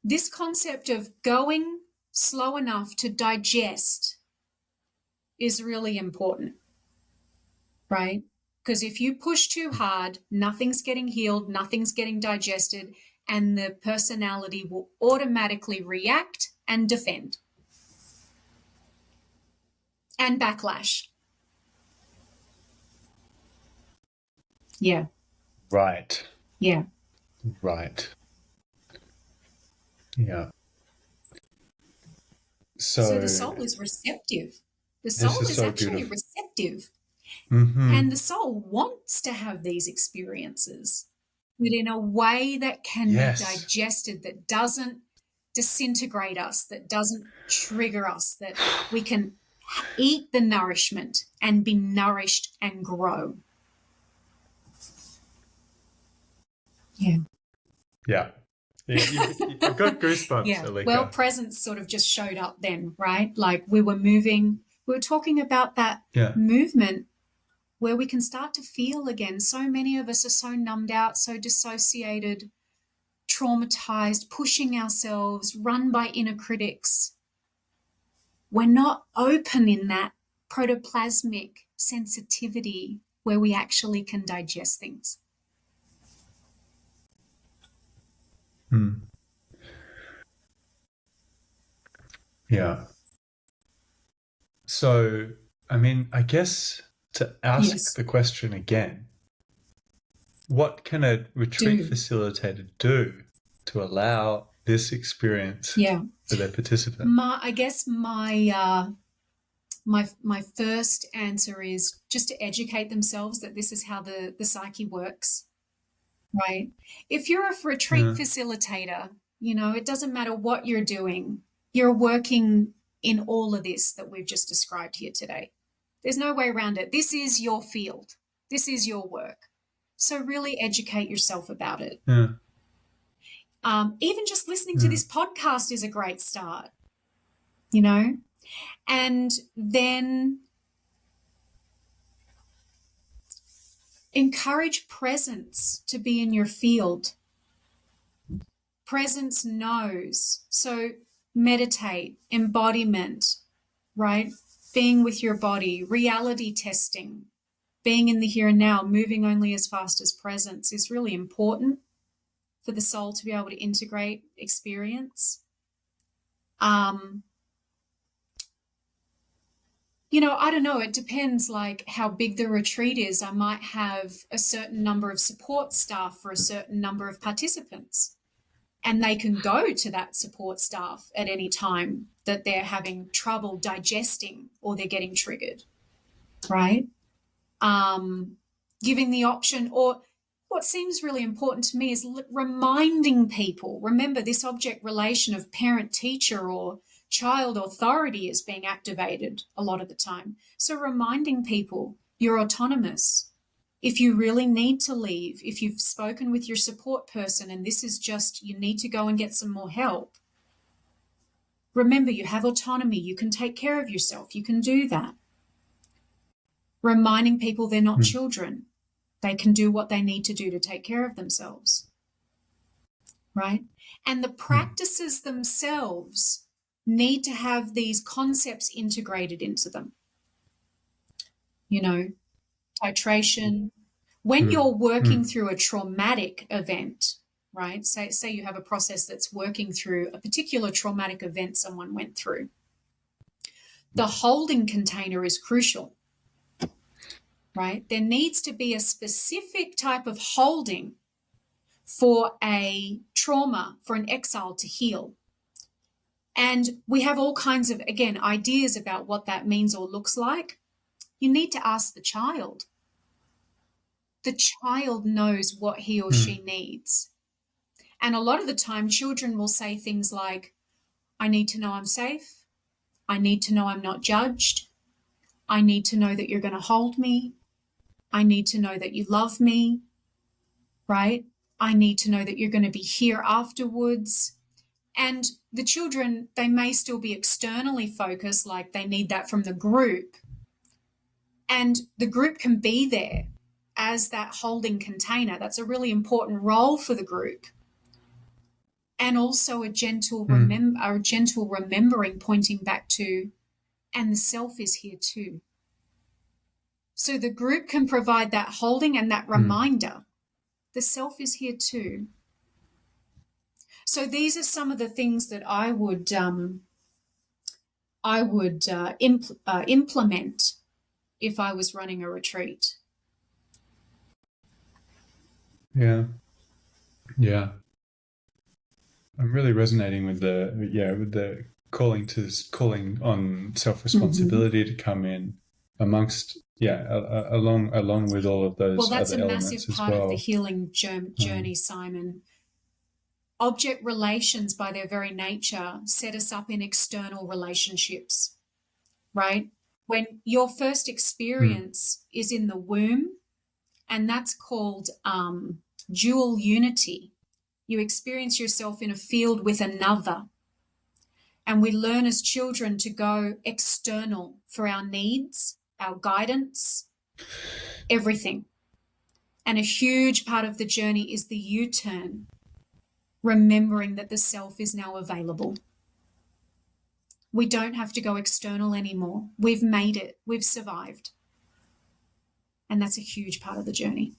this concept of going slow enough to digest is really important, right? Because if you push too hard, nothing's getting healed, nothing's getting digested, and the personality will automatically react and defend and backlash. Yeah. Right. Yeah. Right. Yeah. So the soul is receptive. The soul is so actually beautiful. receptive. Mm-hmm. And the soul wants to have these experiences, but in a way that can be digested, that doesn't disintegrate us, that doesn't trigger us, that we can eat the nourishment and be nourished and grow. Yeah. Yeah. You've got goosebumps, Yeah. Elica. Well, presence sort of just showed up then, right? Like we were moving, we were talking about that movement where we can start to feel again. So many of us are so numbed out, so dissociated, traumatized, pushing ourselves, run by inner critics. We're not open in that protoplasmic sensitivity where we actually can digest things. Yeah. So, I mean, I guess to ask the question again, what can a retreat facilitator do to allow this experience for their participant? I guess my first answer is just to educate themselves that this is how the psyche works, right? If you're a retreat facilitator, you know, it doesn't matter what you're doing. You're working in all of this that we've just described here today. There's no way around it. This is your field. This is your work. So really educate yourself about it. Even just listening to this podcast is a great start, you know? And then encourage presence to be in your field. Presence knows. So meditate, embodiment, right? Being with your body, reality testing, being in the here and now, moving only as fast as presence is really important for the soul to be able to integrate experience. You know, I don't know, it depends like how big the retreat is. I might have a certain number of support staff for a certain number of participants, and they can go to that support staff at any time that they're having trouble digesting or they're getting triggered, right? Giving the option, or what seems really important to me is reminding people, remember this object relation of parent-teacher or child authority is being activated a lot of the time. So reminding people you're autonomous. If you really need to leave, if you've spoken with your support person and this is just you need to go and get some more help, remember you have autonomy. You can take care of yourself. You can do that. Reminding people they're not children. They can do what they need to do to take care of themselves, right? And the practices themselves need to have these concepts integrated into them. You know, titration. When you're working through a traumatic event, right? Say you have a process that's working through a particular traumatic event someone went through. The holding container is crucial, right? There needs to be a specific type of holding for a trauma, for an exile to heal. And we have all kinds of, again, ideas about what that means or looks like. You need to ask the child. The child knows what he or she needs. And a lot of the time, children will say things like, I need to know I'm safe. I need to know I'm not judged. I need to know that you're going to hold me. I need to know that you love me, right? I need to know that you're going to be here afterwards. And the children, they may still be externally focused, like they need that from the group. And the group can be there as that holding container. That's a really important role for the group. And also a gentle remembering pointing back to, and the self is here too. So the group can provide that holding and that reminder. The self is here too. So these are some of the things that I would implement if I was running a retreat. Yeah. I'm really resonating with the calling on self-responsibility to come in amongst along with all of those. Well, that's other a elements massive part as well. of the healing journey, Simon. Object relations, by their very nature, set us up in external relationships, right? When your first experience is in the womb, and that's called dual unity. You experience yourself in a field with another. And we learn as children to go external for our needs, our guidance, everything. And a huge part of the journey is the U-turn, remembering that the self is now available. We don't have to go external anymore. We've made it. We've survived. And that's a huge part of the journey.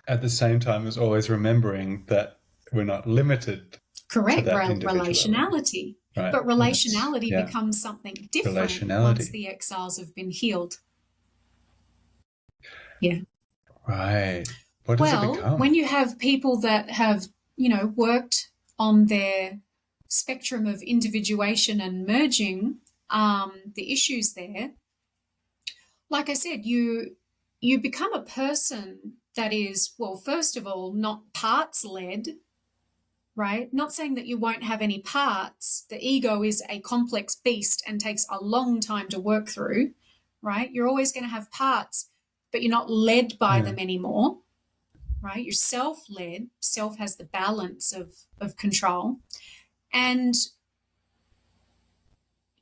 At the same time as always remembering that we're not limited. Correct. Relationality. Right. But relationality becomes something different once the exiles have been healed. Yeah. Right. What does it become? When you have people that have, worked on their spectrum of individuation and merging the issues there, like I said, you become a person that is, well, first of all, not parts-led, right? Not saying that you won't have any parts. The ego is a complex beast and takes a long time to work through, right? You're always going to have parts, but you're not led by them anymore, right? You're self-led. Self has the balance of control. And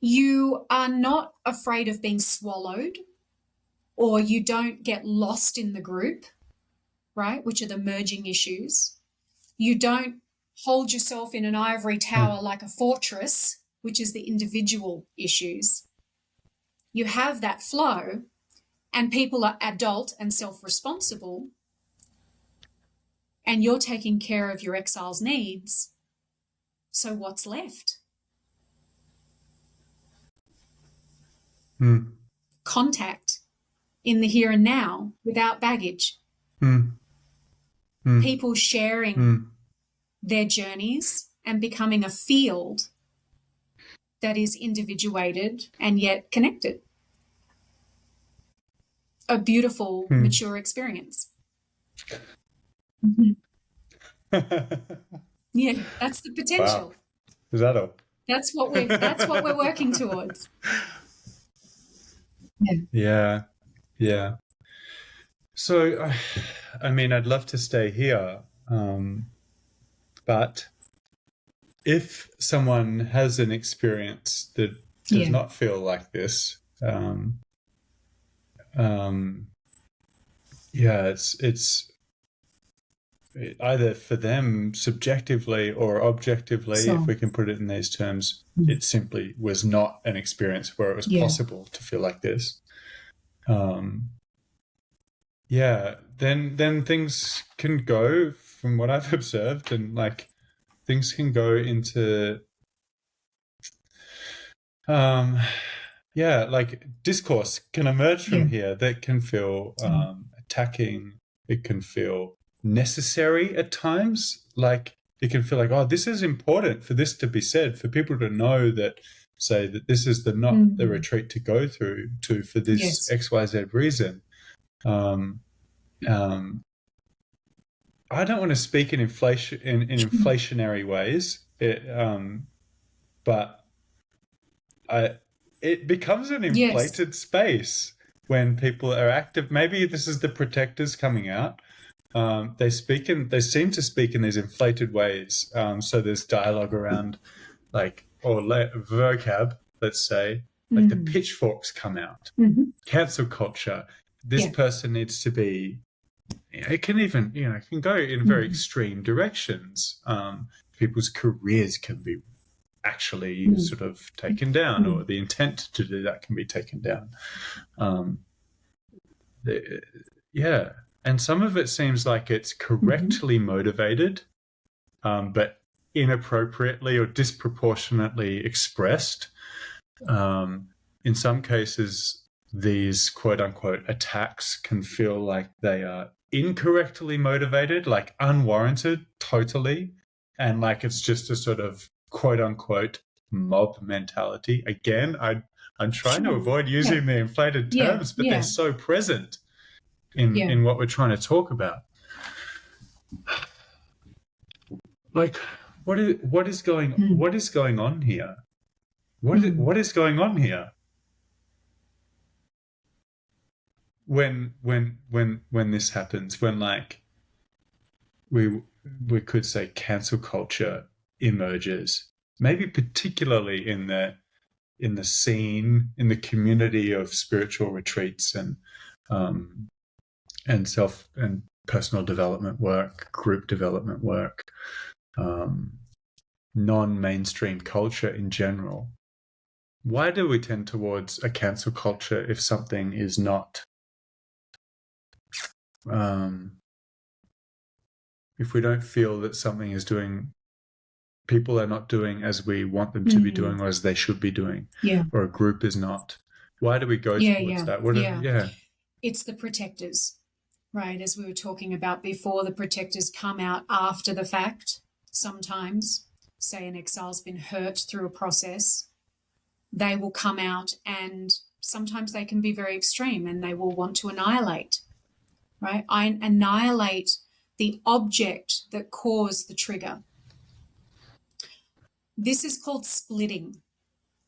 you are not afraid of being swallowed, or you don't get lost in the group, right, which are the merging issues. You don't hold yourself in an ivory tower like a fortress, which is the individual issues. You have that flow, and people are adult and self-responsible, and you're taking care of your exile's needs. So what's left? Contact in the here and now without baggage. People sharing their journeys and becoming a field that is individuated and yet connected. A beautiful, mature experience. Yeah, that's the potential. Wow. Is that all? That's what we're working towards. Yeah. So, I'd love to stay here, but if someone has an experience that does not feel like this, it's either for them subjectively or objectively, if we can put it in these terms, it simply was not an experience where it was possible to feel like this. Then things can go, from what I've observed, and things can go into discourse can emerge from here that can feel attacking. It can feel necessary at times. It can feel like, oh, this is important for this to be said, for people to know that, say that this is not the retreat to go through to for this XYZ reason. I don't want to speak in inflationary ways, but it becomes an inflated space when people are active. Maybe this is the protectors coming out. They seem to speak in these inflated ways. So there's dialogue around, vocab. Let's say, the pitchforks come out. Cancel culture. This person needs to be. It can even, it can go in very extreme directions. People's careers can be actually sort of taken down, or the intent to do that can be taken down. And some of it seems like it's correctly motivated, but inappropriately or disproportionately expressed. In some cases, these quote-unquote attacks can feel like they are incorrectly motivated, like unwarranted totally, and it's just a sort of quote-unquote mob mentality. Again, I'm trying to avoid using the inflated terms, but they're so present in what we're trying to talk about. What is going on here? What is going on here? when this happens, when like we could say cancel culture emerges, maybe particularly in the scene, in the community of spiritual retreats and self and personal development work, group development work, non-mainstream culture in general. Why do we tend towards a cancel culture if something is not, if we don't feel that something is doing, people are not doing as we want them to be doing or as they should be doing, or a group is not? Why do we go towards that? It's the protectors, right? As we were talking about before, the protectors come out after the fact sometimes. Say an exile's been hurt through a process, they will come out, and sometimes they can be very extreme and they will want to annihilate, right? I annihilate the object that caused the trigger. This is called splitting.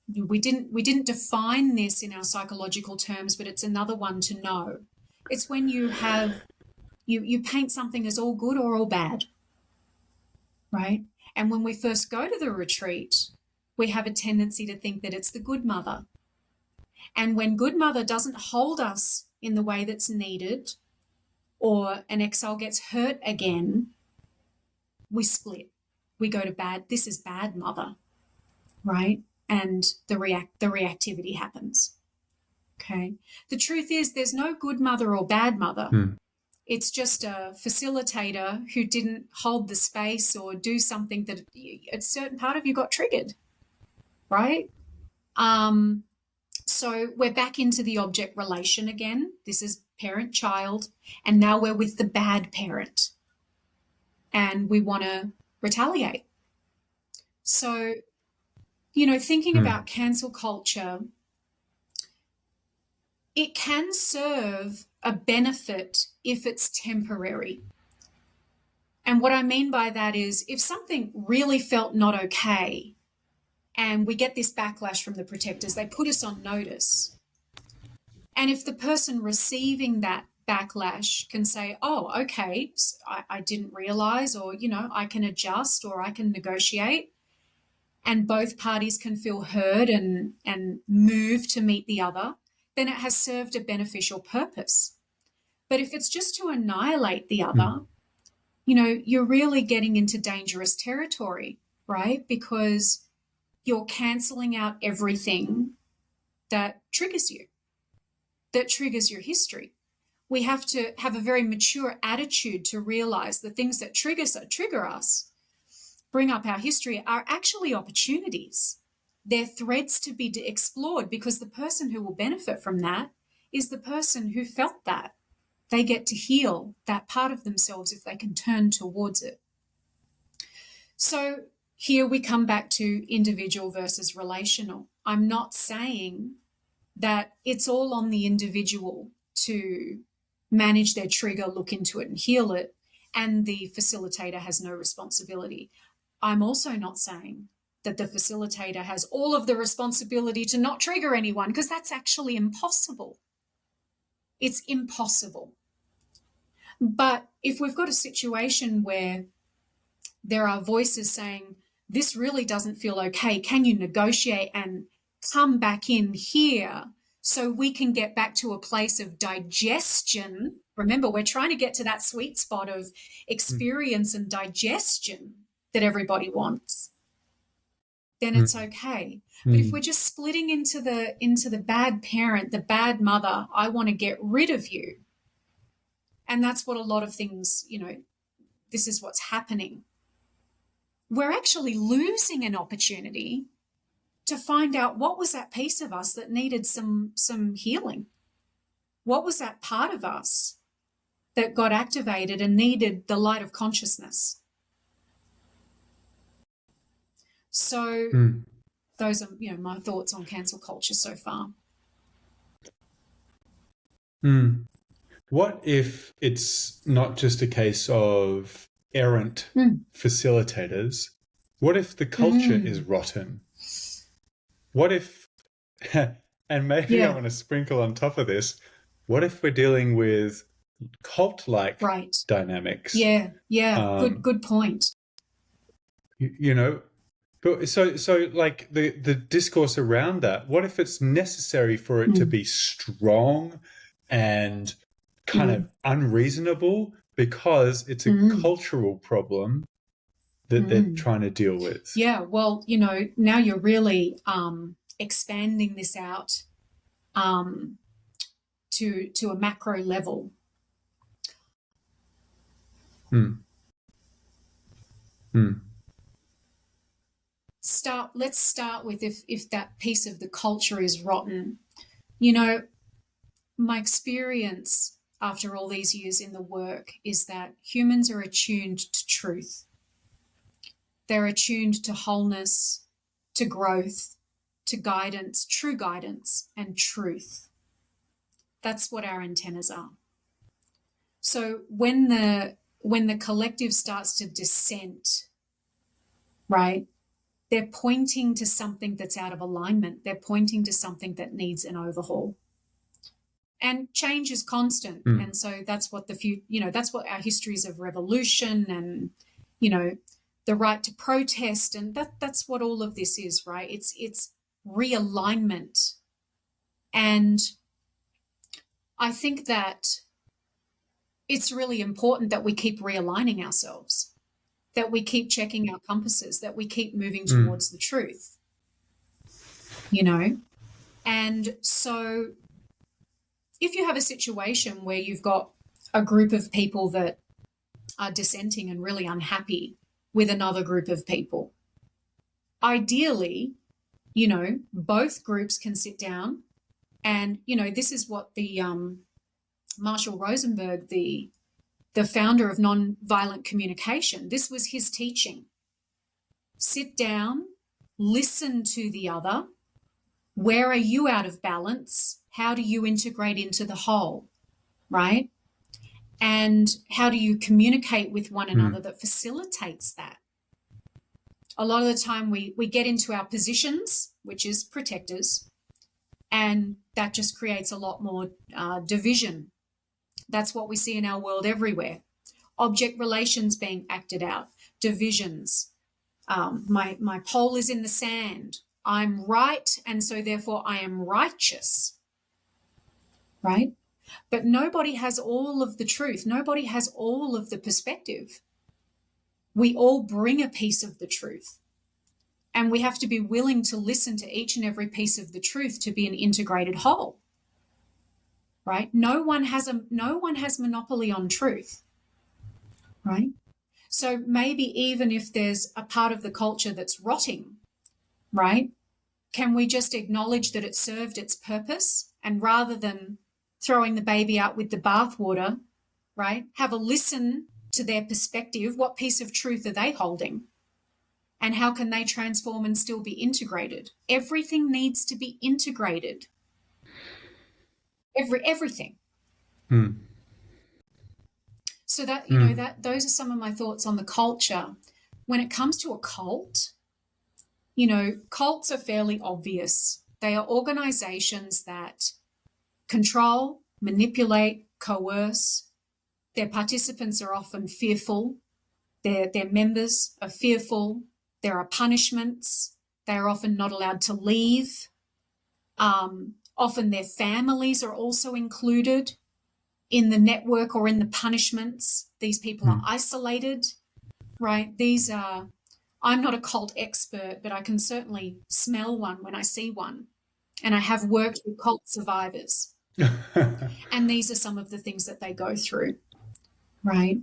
We didn't define this in our psychological terms, but it's another one to know. It's when you paint something as all good or all bad, right? And when we first go to the retreat, we have a tendency to think that it's the good mother. And when good mother doesn't hold us in the way that's needed, or an exile gets hurt again, we split. We go to bad, this is bad mother, right? And the reactivity happens. Okay. The truth is there's no good mother or bad mother. It's just a facilitator who didn't hold the space or do something that a certain part of you got triggered, right? So we're back into the object relation again. This is parent-child, and now we're with the bad parent, and we want to retaliate. So, thinking about cancel culture, it can serve a benefit if it's temporary. And what I mean by that is if something really felt not okay and we get this backlash from the protectors, they put us on notice. And if the person receiving that backlash can say, oh, okay, I didn't realize, or, I can adjust or I can negotiate, and both parties can feel heard and move to meet the other, then it has served a beneficial purpose. But if it's just to annihilate the other, you're really getting into dangerous territory, right? Because you're cancelling out everything that triggers you, that triggers your history. We have to have a very mature attitude to realize the things that trigger us, bring up our history, are actually opportunities. They're threads to be explored, because the person who will benefit from that is the person who felt that. They get to heal that part of themselves if they can turn towards it. So here we come back to individual versus relational. I'm not saying that it's all on the individual to manage their trigger, look into it and heal it, and the facilitator has no responsibility. I'm also not saying that the facilitator has all of the responsibility to not trigger anyone, because that's actually impossible. It's impossible. But if we've got a situation where there are voices saying, this really doesn't feel okay, can you negotiate and come back in here so we can get back to a place of digestion? Remember, we're trying to get to that sweet spot of experience and digestion that everybody wants. Then it's okay. But if we're just splitting into the bad parent, the bad mother, I want to get rid of you. And that's what a lot of things, this is what's happening. We're actually losing an opportunity to find out what was that piece of us that needed some healing. What was that part of us that got activated and needed the light of consciousness? So those are, my thoughts on cancel culture so far. What if it's not just a case of errant facilitators? What if the culture is rotten? What if, and maybe I want to sprinkle on top of this, what if we're dealing with cult-like Right. dynamics? Yeah. Good point. You know, but so like the discourse around that, what if it's necessary for it to be strong and kind of unreasonable because it's a cultural problem that they're trying to deal with? Yeah, well, now you're really expanding this out to a macro level. Hmm. Hmm. Let's start with if that piece of the culture is rotten. My experience after all these years in the work is that humans are attuned to truth. They're attuned to wholeness, to growth, to guidance, true guidance, and truth. That's what our antennas are. So when the collective starts to dissent, right, they're pointing to something that's out of alignment. They're pointing to something that needs an overhaul. And change is constant. And so that's what that's what our histories of revolution and, the right to protest, and that's what all of this is, right? It's realignment. And I think that it's really important that we keep realigning ourselves, that we keep checking our compasses, that we keep moving towards the truth, And so if you have a situation where you've got a group of people that are dissenting and really unhappy with another group of people, ideally, both groups can sit down and, this is what the Marshall Rosenberg, the founder of nonviolent communication, this was his teaching. Sit down, listen to the other. Where are you out of balance? How do you integrate into the whole, right? And how do you communicate with one another that facilitates that? A lot of the time we get into our positions, which is protectors, and that just creates a lot more division. That's what we see in our world everywhere. Object relations being acted out, divisions. My pole is in the sand. I'm right, and so therefore I am righteous, right? But nobody has all of the truth. Nobody has all of the perspective. We all bring a piece of the truth, and we have to be willing to listen to each and every piece of the truth to be an integrated whole, right? No one has monopoly on truth, right? So maybe even if there's a part of the culture that's rotting, right, can we just acknowledge that it served its purpose, and rather than throwing the baby out with the bathwater, right, have a listen to their perspective. What piece of truth are they holding? And how can they transform and still be integrated? Everything needs to be integrated. Everything. So that, that those are some of my thoughts on the culture. When it comes to a cult, cults are fairly obvious. They are organizations that control, manipulate, coerce. Their participants are often fearful. Their members are fearful. There are punishments. They are often not allowed to leave. Often their families are also included in the network or in the punishments. These people are isolated, right? I'm not a cult expert, but I can certainly smell one when I see one. And I have worked with cult survivors. And these are some of the things that they go through, right?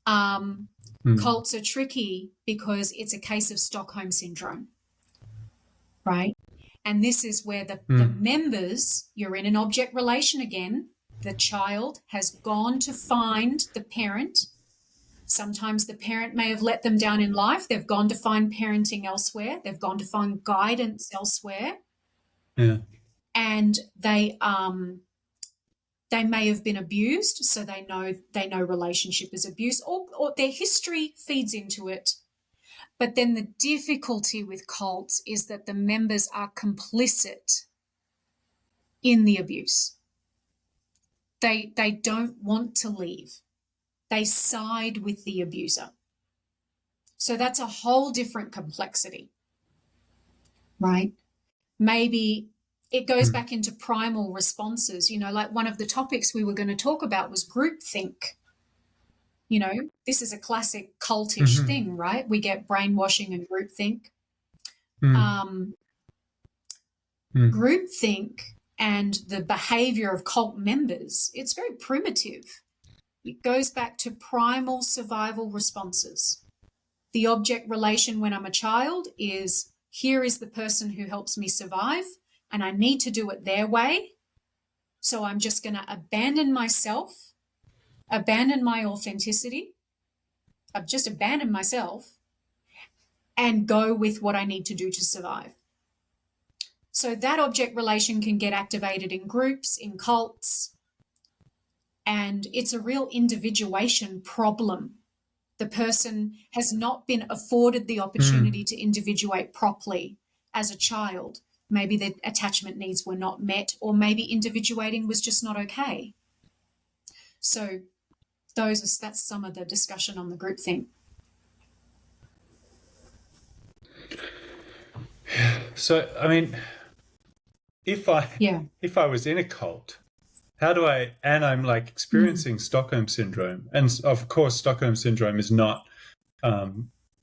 Cults are tricky because it's a case of Stockholm syndrome, right? And this is where the members, you're in an object relation again. The child has gone to find the parent. Sometimes the parent may have let them down in life. They've gone to find parenting elsewhere. They've gone to find guidance elsewhere. Yeah. And they may have been abused, so they know relationship is abuse, or their history feeds into it. But then the difficulty with cults is that the members are complicit in the abuse. They don't want to leave. They side with the abuser. So that's a whole different complexity, right? Maybe it goes back into primal responses. Like one of the topics we were going to talk about was groupthink. This is a classic cultish thing, right? We get brainwashing and groupthink. Groupthink and the behavior of cult members, it's very primitive. It goes back to primal survival responses. The object relation when I'm a child is, here is the person who helps me survive, and I need to do it their way. So I'm just going to abandon myself, abandon my authenticity. I've just abandoned myself and go with what I need to do to survive. So that object relation can get activated in groups, in cults, and it's a real individuation problem. The person has not been afforded the opportunity to individuate properly as a child. Maybe their attachment needs were not met, or maybe individuating was just not okay. So that's some of the discussion on the group thing. So, I mean, if I was in a cult, and I'm like experiencing Stockholm syndrome, and of course Stockholm syndrome is not,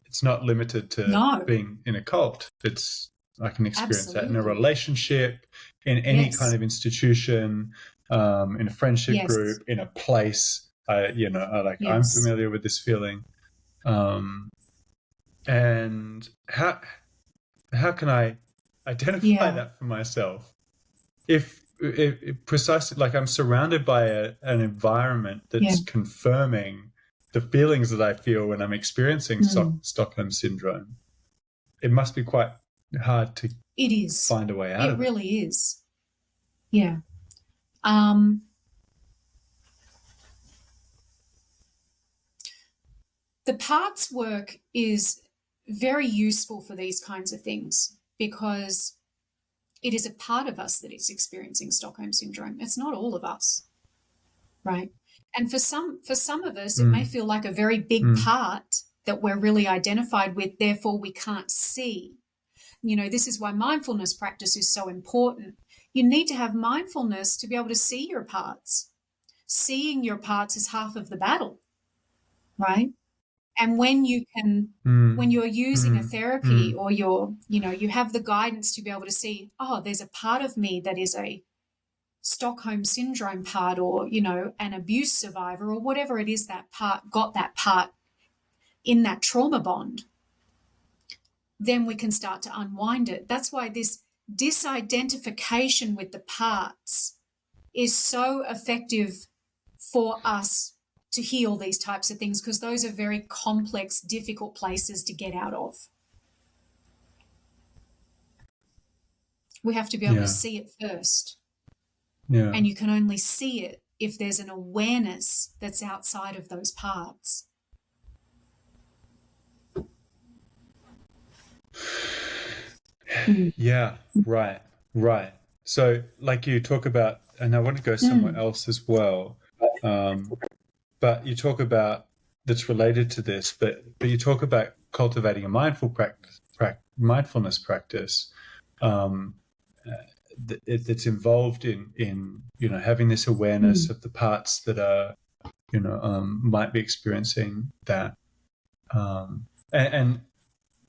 it's not limited to being in a cult. I can experience that in a relationship, in any kind of institution, in a friendship group, in a place. I'm familiar with this feeling. And how can I identify that for myself? If precisely, like, I'm surrounded by an environment that's confirming the feelings that I feel when I'm experiencing Stockholm syndrome, it must be quite hard to find a way out of it. It really is. Yeah. The parts work is very useful for these kinds of things because it is a part of us that is experiencing Stockholm syndrome. It's not all of us, right? And for some of us, it may feel like a very big part that we're really identified with, therefore we can't see. This is why mindfulness practice is so important. You need to have mindfulness to be able to see your parts. Seeing your parts is half of the battle, right? And when you can, when you're using a therapy or you have the guidance to be able to see, oh, there's a part of me that is a Stockholm syndrome part, or, an abuse survivor, or whatever it is, that part got that part in that trauma bond, then we can start to unwind it. That's why this disidentification with the parts is so effective for us to heal these types of things, because those are very complex, difficult places to get out of. We have to be able to see it first. Yeah. And you can only see it if there's an awareness that's outside of those parts. Yeah, right. So, like, you talk about, and I want to go somewhere else as well, but you talk about, that's related to this, but you talk about cultivating a mindfulness practice that's involved in having this awareness of the parts that are might be experiencing that, and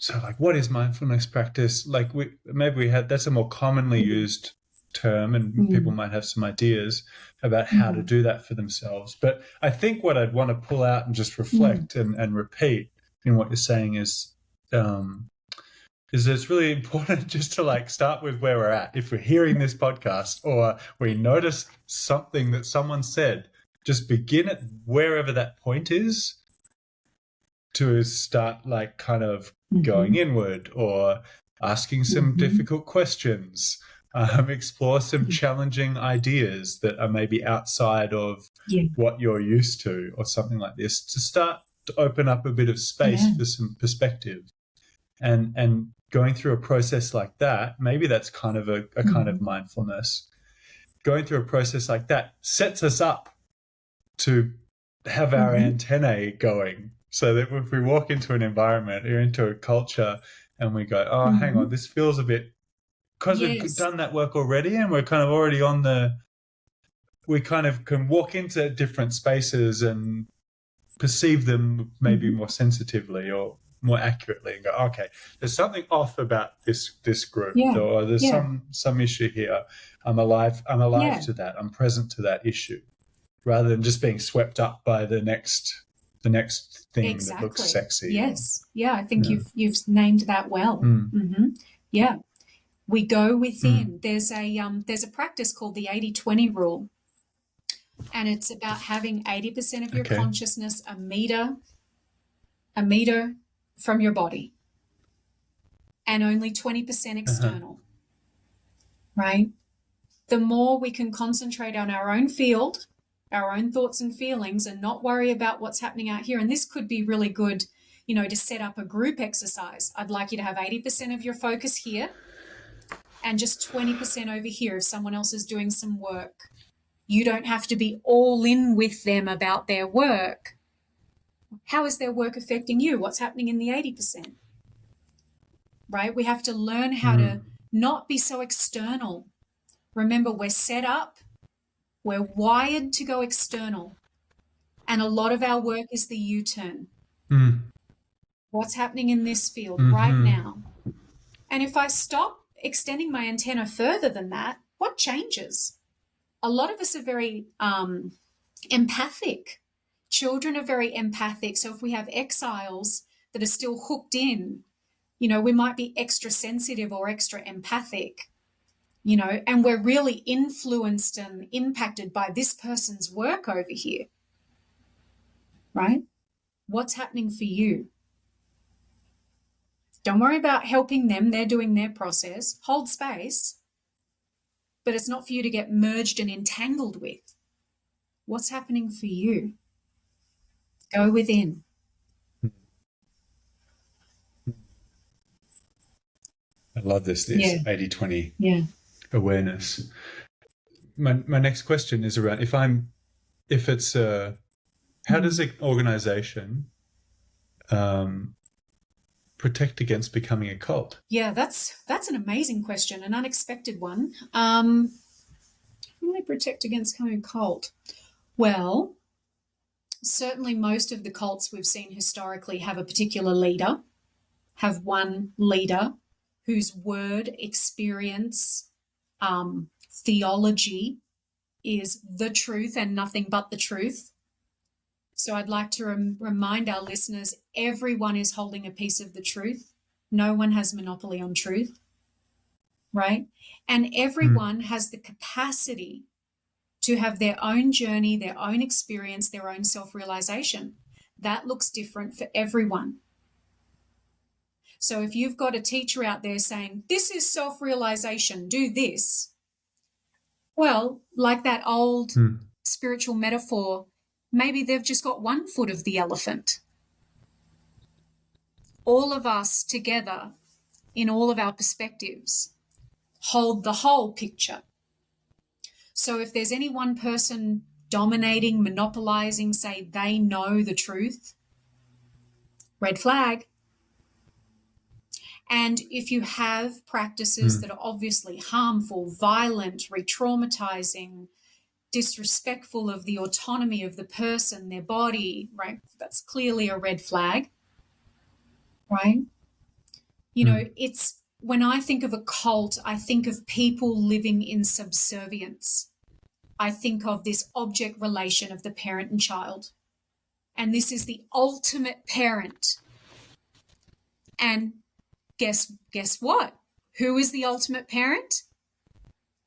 so, like, what is mindfulness practice? Like, that's a more commonly used term, and people might have some ideas about how to do that for themselves. But I think what I'd want to pull out and just reflect and repeat in what you're saying is it's really important just to, like, start with where we're at. If we're hearing this podcast or we notice something that someone said, just begin at wherever that point is to start, like, kind of going inward or asking some difficult questions, explore some challenging ideas that are maybe outside of what you're used to, or something like this, to start to open up a bit of space for some perspective. And going through a process like that, maybe that's kind of a kind of mindfulness. going through a process like that sets us up to have our antennae going, so that if we walk into an environment or into a culture and we go, oh, hang on, this feels a bit, because we've done that work already and we're kind of already we kind of can walk into different spaces and perceive them maybe more sensitively or more accurately and go, okay, there's something off about this group, or there's some issue here. I'm alive to that. I'm present to that issue, rather than just being swept up by the next thing that looks sexy. Yes. I think you've named that well. Yeah. We go within. There's a practice called the 80-20 rule, and it's about having 80% of your consciousness a meter from your body, and only 20% external. Right? The more we can concentrate on our own field, our own thoughts and feelings, and not worry about what's happening out here. And this could be really good, to set up a group exercise. I'd like you to have 80% of your focus here and just 20% over here if someone else is doing some work. You don't have to be all in with them about their work. How is their work affecting you? What's happening in the 80%? Right? We have to learn how to not be so external. Remember, we're set up, we're wired to go external, and a lot of our work is the U-turn. What's happening in this field right now? And if I stop extending my antenna further than that, what changes? A lot of us are very empathic. Children are very empathic. So if we have exiles that are still hooked in, we might be extra sensitive or extra empathic, and we're really influenced and impacted by this person's work over here, right? What's happening for you? Don't worry about helping them. They're doing their process. Hold space. But it's not for you to get merged and entangled with. What's happening for you? Go within. I love this 80-20 awareness. My next question is around how does an organization protect against becoming a cult? Yeah, that's an amazing question, an unexpected one. How do they protect against becoming a cult? Well, certainly most of the cults we've seen historically have a particular leader, have one leader whose word, experience, theology is the truth and nothing but the truth. So I'd like to remind our listeners, everyone is holding a piece of the truth. No one has monopoly on truth, right? And everyone has the capacity to have their own journey, their own experience, their own self-realization. That looks different for everyone. So if you've got a teacher out there saying, this is self-realization, do this. Well, like that old spiritual metaphor, maybe they've just got one foot of the elephant. All of us together, in all of our perspectives, hold the whole picture. So if there's any one person dominating, monopolizing, say they know the truth, red flag. And if you have practices that are obviously harmful, violent, re-traumatizing, disrespectful of the autonomy of the person, their body, right? That's clearly a red flag, right? It's when I think of a cult, I think of people living in subservience. I think of this object relation of the parent and child. And this is the ultimate parent. And guess what? Who is the ultimate parent?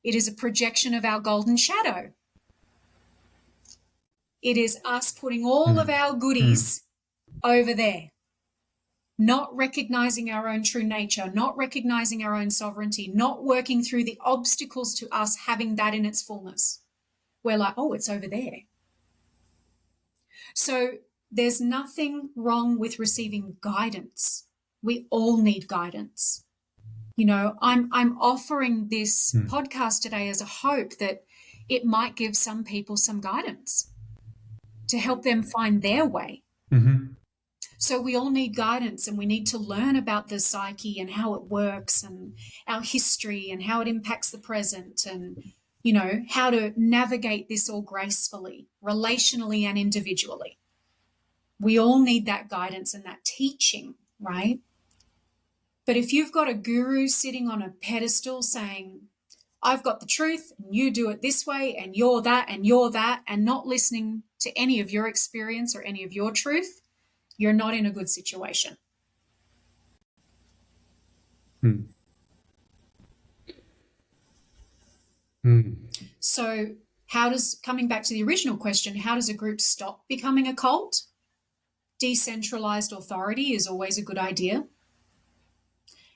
It is a projection of our golden shadow. It is us putting all of our goodies over there, not recognizing our own true nature, not recognizing our own sovereignty, not working through the obstacles to us having that in its fullness. We're like, oh, it's over there. So there's nothing wrong with receiving guidance. We all need guidance. I'm offering this podcast today as a hope that it might give some people some guidance to help them find their way. Mm-hmm. So we all need guidance, and we need to learn about the psyche and how it works and our history and how it impacts the present, and, you know, how to navigate this all gracefully, relationally and individually. We all need that guidance and that teaching, right? But if you've got a guru sitting on a pedestal saying, I've got the truth, and you do it this way, and you're that, and not listening to any of your experience or any of your truth, you're not in a good situation. Mm. Mm. So coming back to the original question, how does a group stop becoming a cult? Decentralized authority is always a good idea.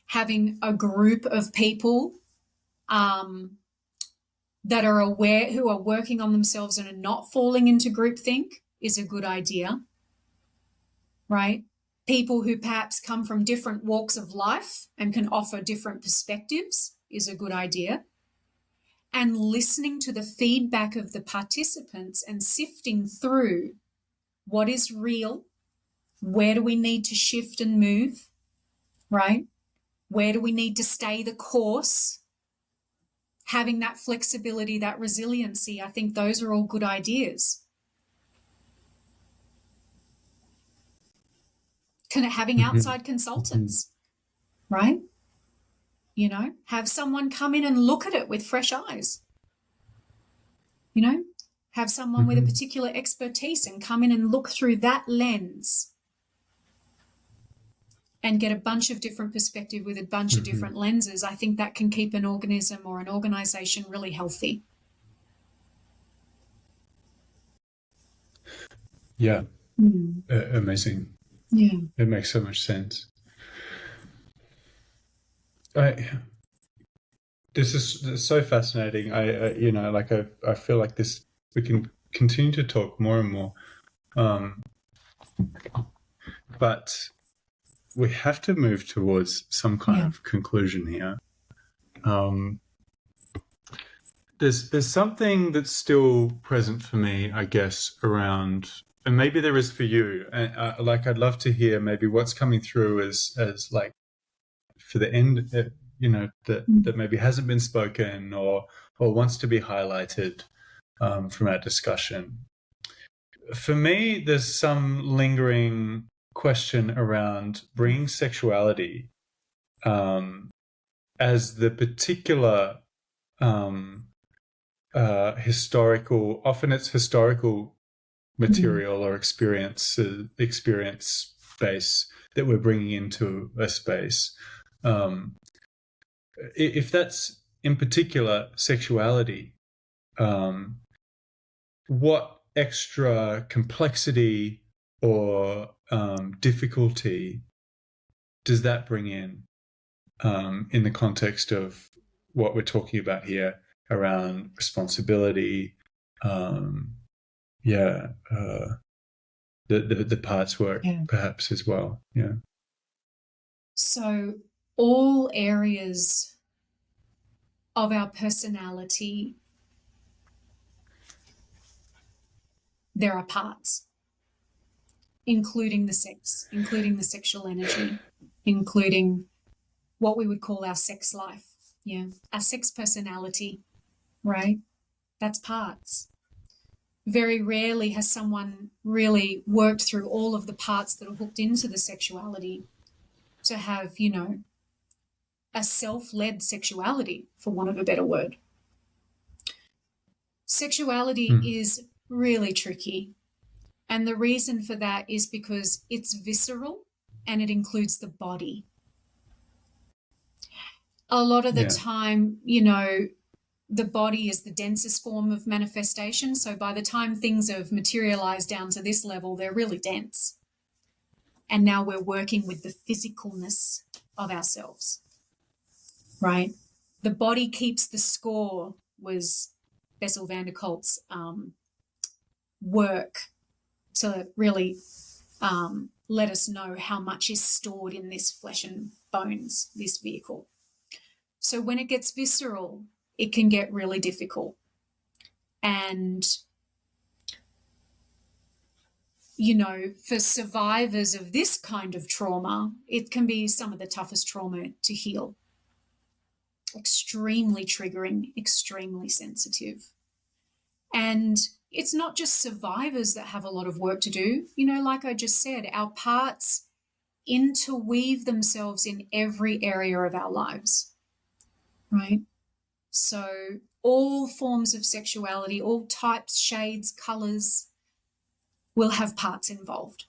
Having a group of people that are aware, who are working on themselves and are not falling into groupthink, is a good idea, right? People who perhaps come from different walks of life and can offer different perspectives is a good idea. And listening to the feedback of the participants and sifting through what is real, where do we need to shift and move, right? Where do we need to stay the course? Having that flexibility, that resiliency, I think those are all good ideas. Having outside consultants, right? You know, have someone come in and look at it with fresh eyes. You know, have someone with a particular expertise and come in and look through that lens and get a bunch of different perspective with a bunch of different lenses. I think that can keep an organism or an organization really healthy. Yeah. Amazing. Yeah. It makes so much sense. This is so fascinating. I feel like this, we can continue to talk more and more. But we have to move towards some kind of conclusion here. There's something that's still present for me, I guess, around, and maybe there is for you. And I'd love to hear maybe what's coming through as like for the end, that maybe hasn't been spoken or wants to be highlighted from our discussion. For me, there's some lingering question around bringing sexuality as the particular historical, often it's historical material or experience base that we're bringing into a space. If that's in particular sexuality, what extra complexity or difficulty does that bring in the context of what we're talking about here around responsibility, the parts work perhaps as well. Yeah. So all areas of our personality, there are parts, including the sex, including the sexual energy, including what we would call our sex life. Yeah. Our sex personality, right? That's parts. Very rarely has someone really worked through all of the parts that are hooked into the sexuality to have, a self-led sexuality, for want of a better word. Sexuality is really tricky. And the reason for that is because it's visceral and it includes the body. A lot of the time, the body is the densest form of manifestation. So by the time things have materialized down to this level, they're really dense. And now we're working with the physicalness of ourselves, right? The body keeps the score was Bessel van der Kolk's work to really let us know how much is stored in this flesh and bones, this vehicle. So when it gets visceral, it can get really difficult. And, you know, for survivors of this kind of trauma, it can be some of the toughest trauma to heal. Extremely triggering, extremely sensitive. And it's not just survivors that have a lot of work to do. You know, like I just said, our parts interweave themselves in every area of our lives, right? So all forms of sexuality, all types, shades, colors will have parts involved.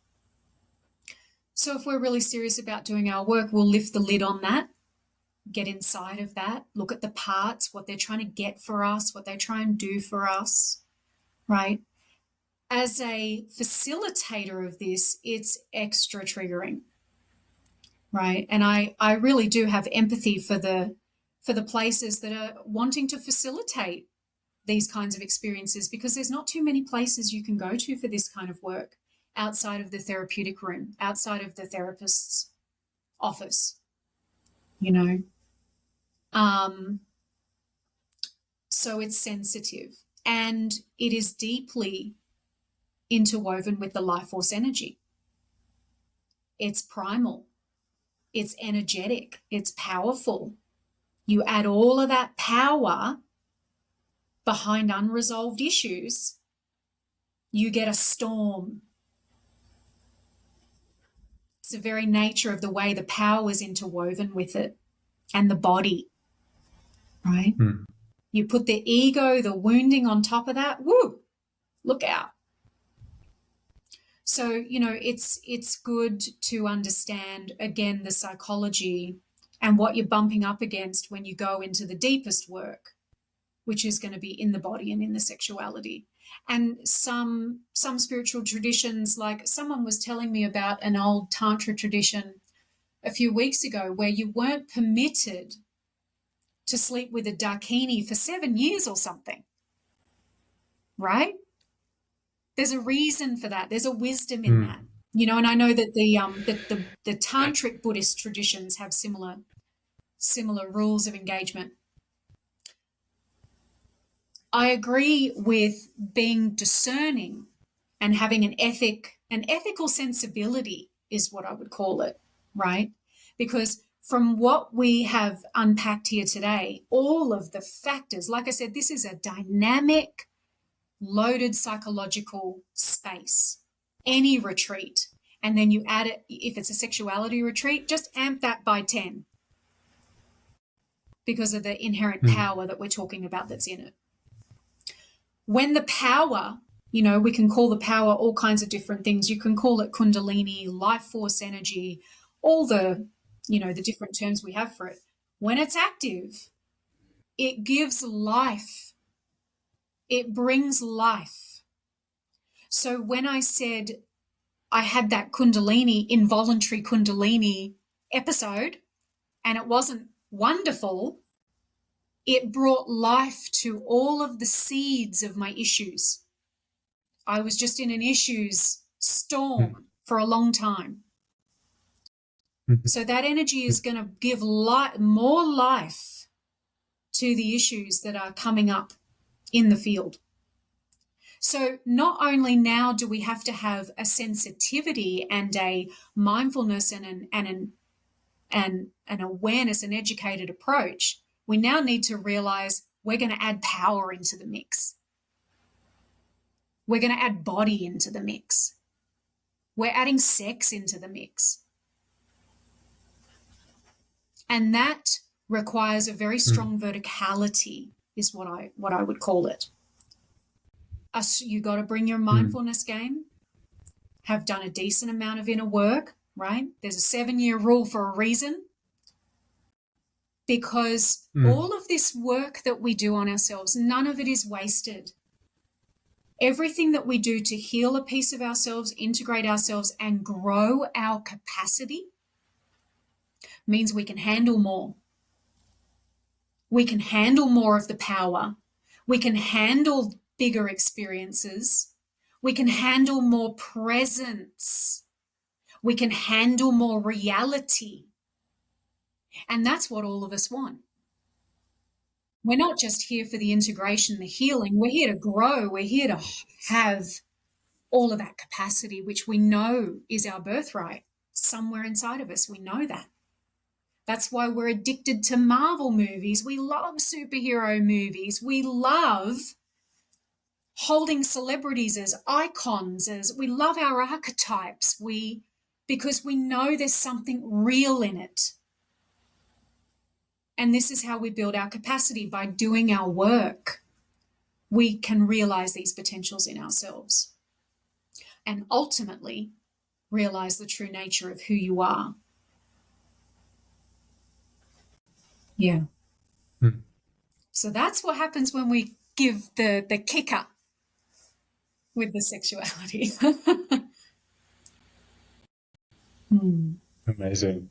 So if we're really serious about doing our work, we'll lift the lid on that, get inside of that, look at the parts, what they're trying to get for us, what they try and do for us, right? As a facilitator of this, it's extra triggering, right? And I really do have empathy for the places that are wanting to facilitate these kinds of experiences, because there's not too many places you can go to for this kind of work outside of the therapeutic room, outside of the therapist's office, you know. So it's sensitive, and it is deeply interwoven with the life force energy. It's primal, it's energetic, it's powerful. You add all of that power behind unresolved issues, you get a storm. It's the very nature of the way the power is interwoven with it and the body, right? You put the ego, the wounding on top of that, woo, look out. So, you know, it's good to understand, again, the psychology and what you're bumping up against when you go into the deepest work, which is going to be in the body and in the sexuality. And some spiritual traditions, like someone was telling me about an old Tantra tradition a few weeks ago where you weren't permitted to sleep with a Dakini for 7 years or something, right? There's a reason for that. There's a wisdom in that, you know. And I know that the tantric Buddhist traditions have similar rules of engagement. I agree with being discerning and having an ethical sensibility is what I would call it, right? Because from what we have unpacked here today, all of the factors, like I said, this is a dynamic, loaded psychological space. Any retreat, and then you add it, if it's a sexuality retreat, just amp that by 10 because of the inherent power that we're talking about that's in it. When the power, you know, we can call the power all kinds of different things. You can call it Kundalini, life force energy, all the, you know, the different terms we have for it. When it's active, it gives life. It brings life. So when I said I had that Kundalini, involuntary Kundalini episode, and it wasn't wonderful, it brought life to all of the seeds of my issues. I was just in an issues storm for a long time. So that energy is going to give more life to the issues that are coming up in the field. So not only now do we have to have a sensitivity and a mindfulness and an awareness and educated approach, we now need to realize we're going to add power into the mix. We're going to add body into the mix. We're adding sex into the mix. And that requires a very strong verticality, is what I would call it. You got to bring your mindfulness game, have done a decent amount of inner work, right? There's a 7-year rule for a reason, because all of this work that we do on ourselves, none of it is wasted. Everything that we do to heal a piece of ourselves, integrate ourselves, and grow our capacity means we can handle more. We can handle more of the power. We can handle bigger experiences. We can handle more presence. We can handle more reality. And that's what all of us want. We're not just here for the integration, the healing. We're here to grow. We're here to have all of that capacity, which we know is our birthright somewhere inside of us. We know that. That's why we're addicted to Marvel movies. We love superhero movies. We love holding celebrities as icons, as we love our archetypes. Because we know there's something real in it. And this is how we build our capacity. By doing our work, we can realize these potentials in ourselves and ultimately realize the true nature of who you are. Yeah. So that's what happens when we give the kicker with the sexuality. Amazing.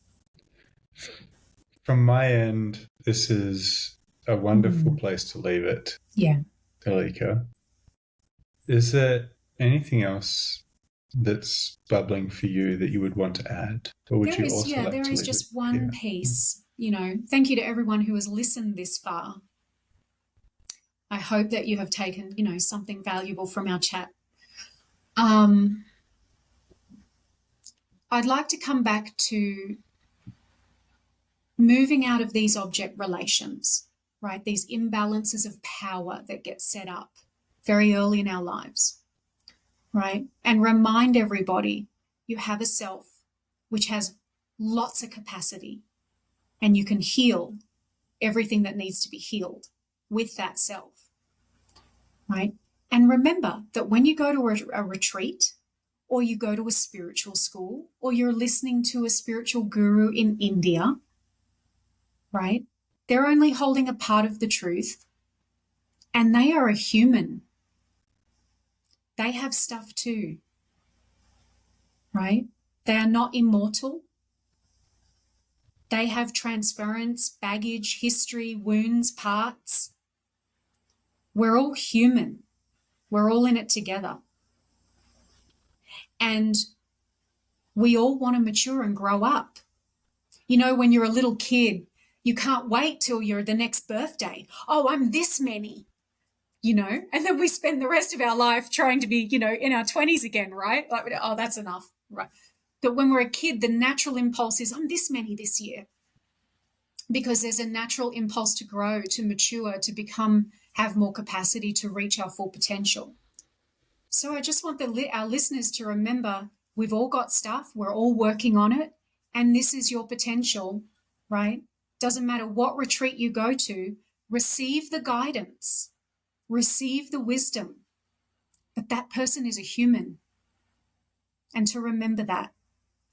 From my end, this is a wonderful place to leave it. Yeah. Elica, is there anything else that's bubbling for you that you would want to add? Or would you also like to there is leave just it one here? piece. Thank you to everyone who has listened this far. I hope that you have taken, something valuable from our chat. I'd like to come back to moving out of these object relations, right? These imbalances of power that get set up very early in our lives, right? And remind everybody you have a self which has lots of capacity, and you can heal everything that needs to be healed with that self, right? And remember that when you go to a retreat, or you go to a spiritual school, or you're listening to a spiritual guru in India, right? They're only holding a part of the truth, and they are a human. They have stuff too, right? They are not immortal. They have transference, baggage, history, wounds, parts. We're all human. We're all in it together. And we all want to mature and grow up. When you're a little kid, you can't wait till you're the next birthday. Oh, I'm this many, and then we spend the rest of our life trying to be, in our 20s again, right? Like, oh, that's enough, right? But when we're a kid, the natural impulse is, I'm this many this year, because there's a natural impulse to grow, to mature, to have more capacity to reach our full potential. So I just want our listeners to remember we've all got stuff, we're all working on it, and this is your potential, right? Doesn't matter what retreat you go to, receive the guidance, receive the wisdom, but that person is a human. And to remember that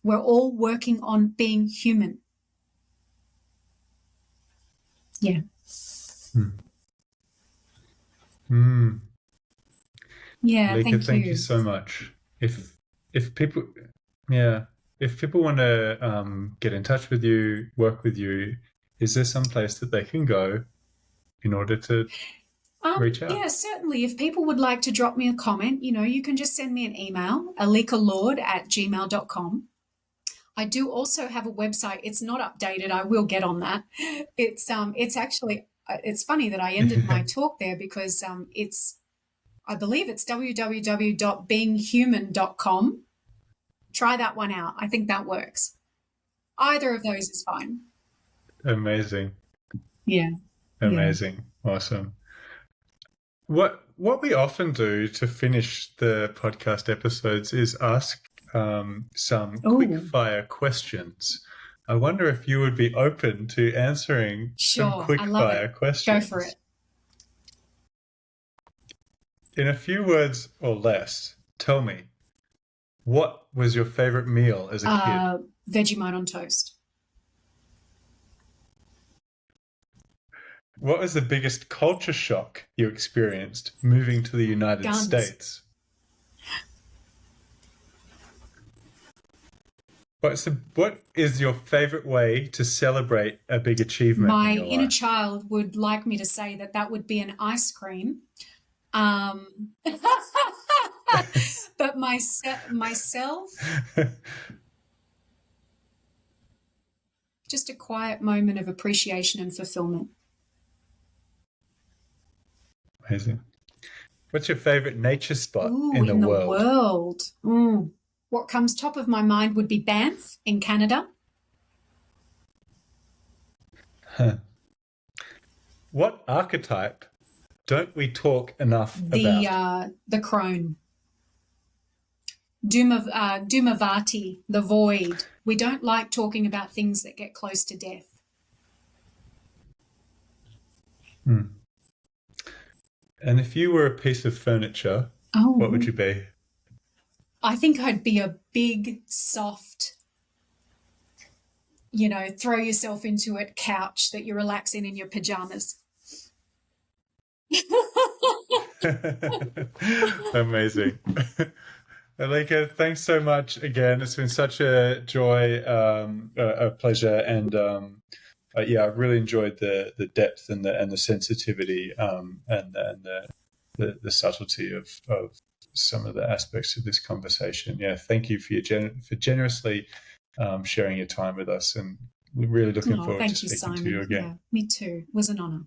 we're all working on being human. Yeah. Yeah, Elica, thank you so much. If people want to get in touch with you, work with you, is there some place that they can go in order to reach out? Yeah, certainly. If people would like to drop me a comment, you can just send me an email, elicalorde@gmail.com. I do also have a website. It's not updated. I will get on that. It's actually, it's funny that I ended my talk there, because I believe it's www.beinghuman.com. Try that one out. I think that works. Either of those is fine. Amazing. Yeah. Amazing. Yeah. Awesome. What we often do to finish the podcast episodes is ask some quick fire questions. I wonder if you would be open to answering some quick fire questions. Go for it. In a few words or less, tell me, what was your favorite meal as a kid? Vegemite on toast. What was the biggest culture shock you experienced moving to the United States? What is your favorite way to celebrate a big achievement? My in your inner life? child would like me to say that would be an ice cream. But myself, just a quiet moment of appreciation and fulfillment. Amazing. What's your favorite nature spot Ooh, in the world? What comes top of my mind would be Banff in Canada. Huh. What archetype don't we talk enough about? The crone. Dhumavati, the void. We don't like talking about things that get close to death. And if you were a piece of furniture, what would you be? I think I'd be a big, soft, throw yourself into it couch that you relax in your pajamas. Amazing. Elica, thanks so much again. It's been such a joy, a pleasure, and I've really enjoyed the depth and the sensitivity and the subtlety of some of the aspects of this conversation. Yeah, thank you for generously sharing your time with us, and we're really looking forward to speaking to you again. Yeah, me too. It was an honor.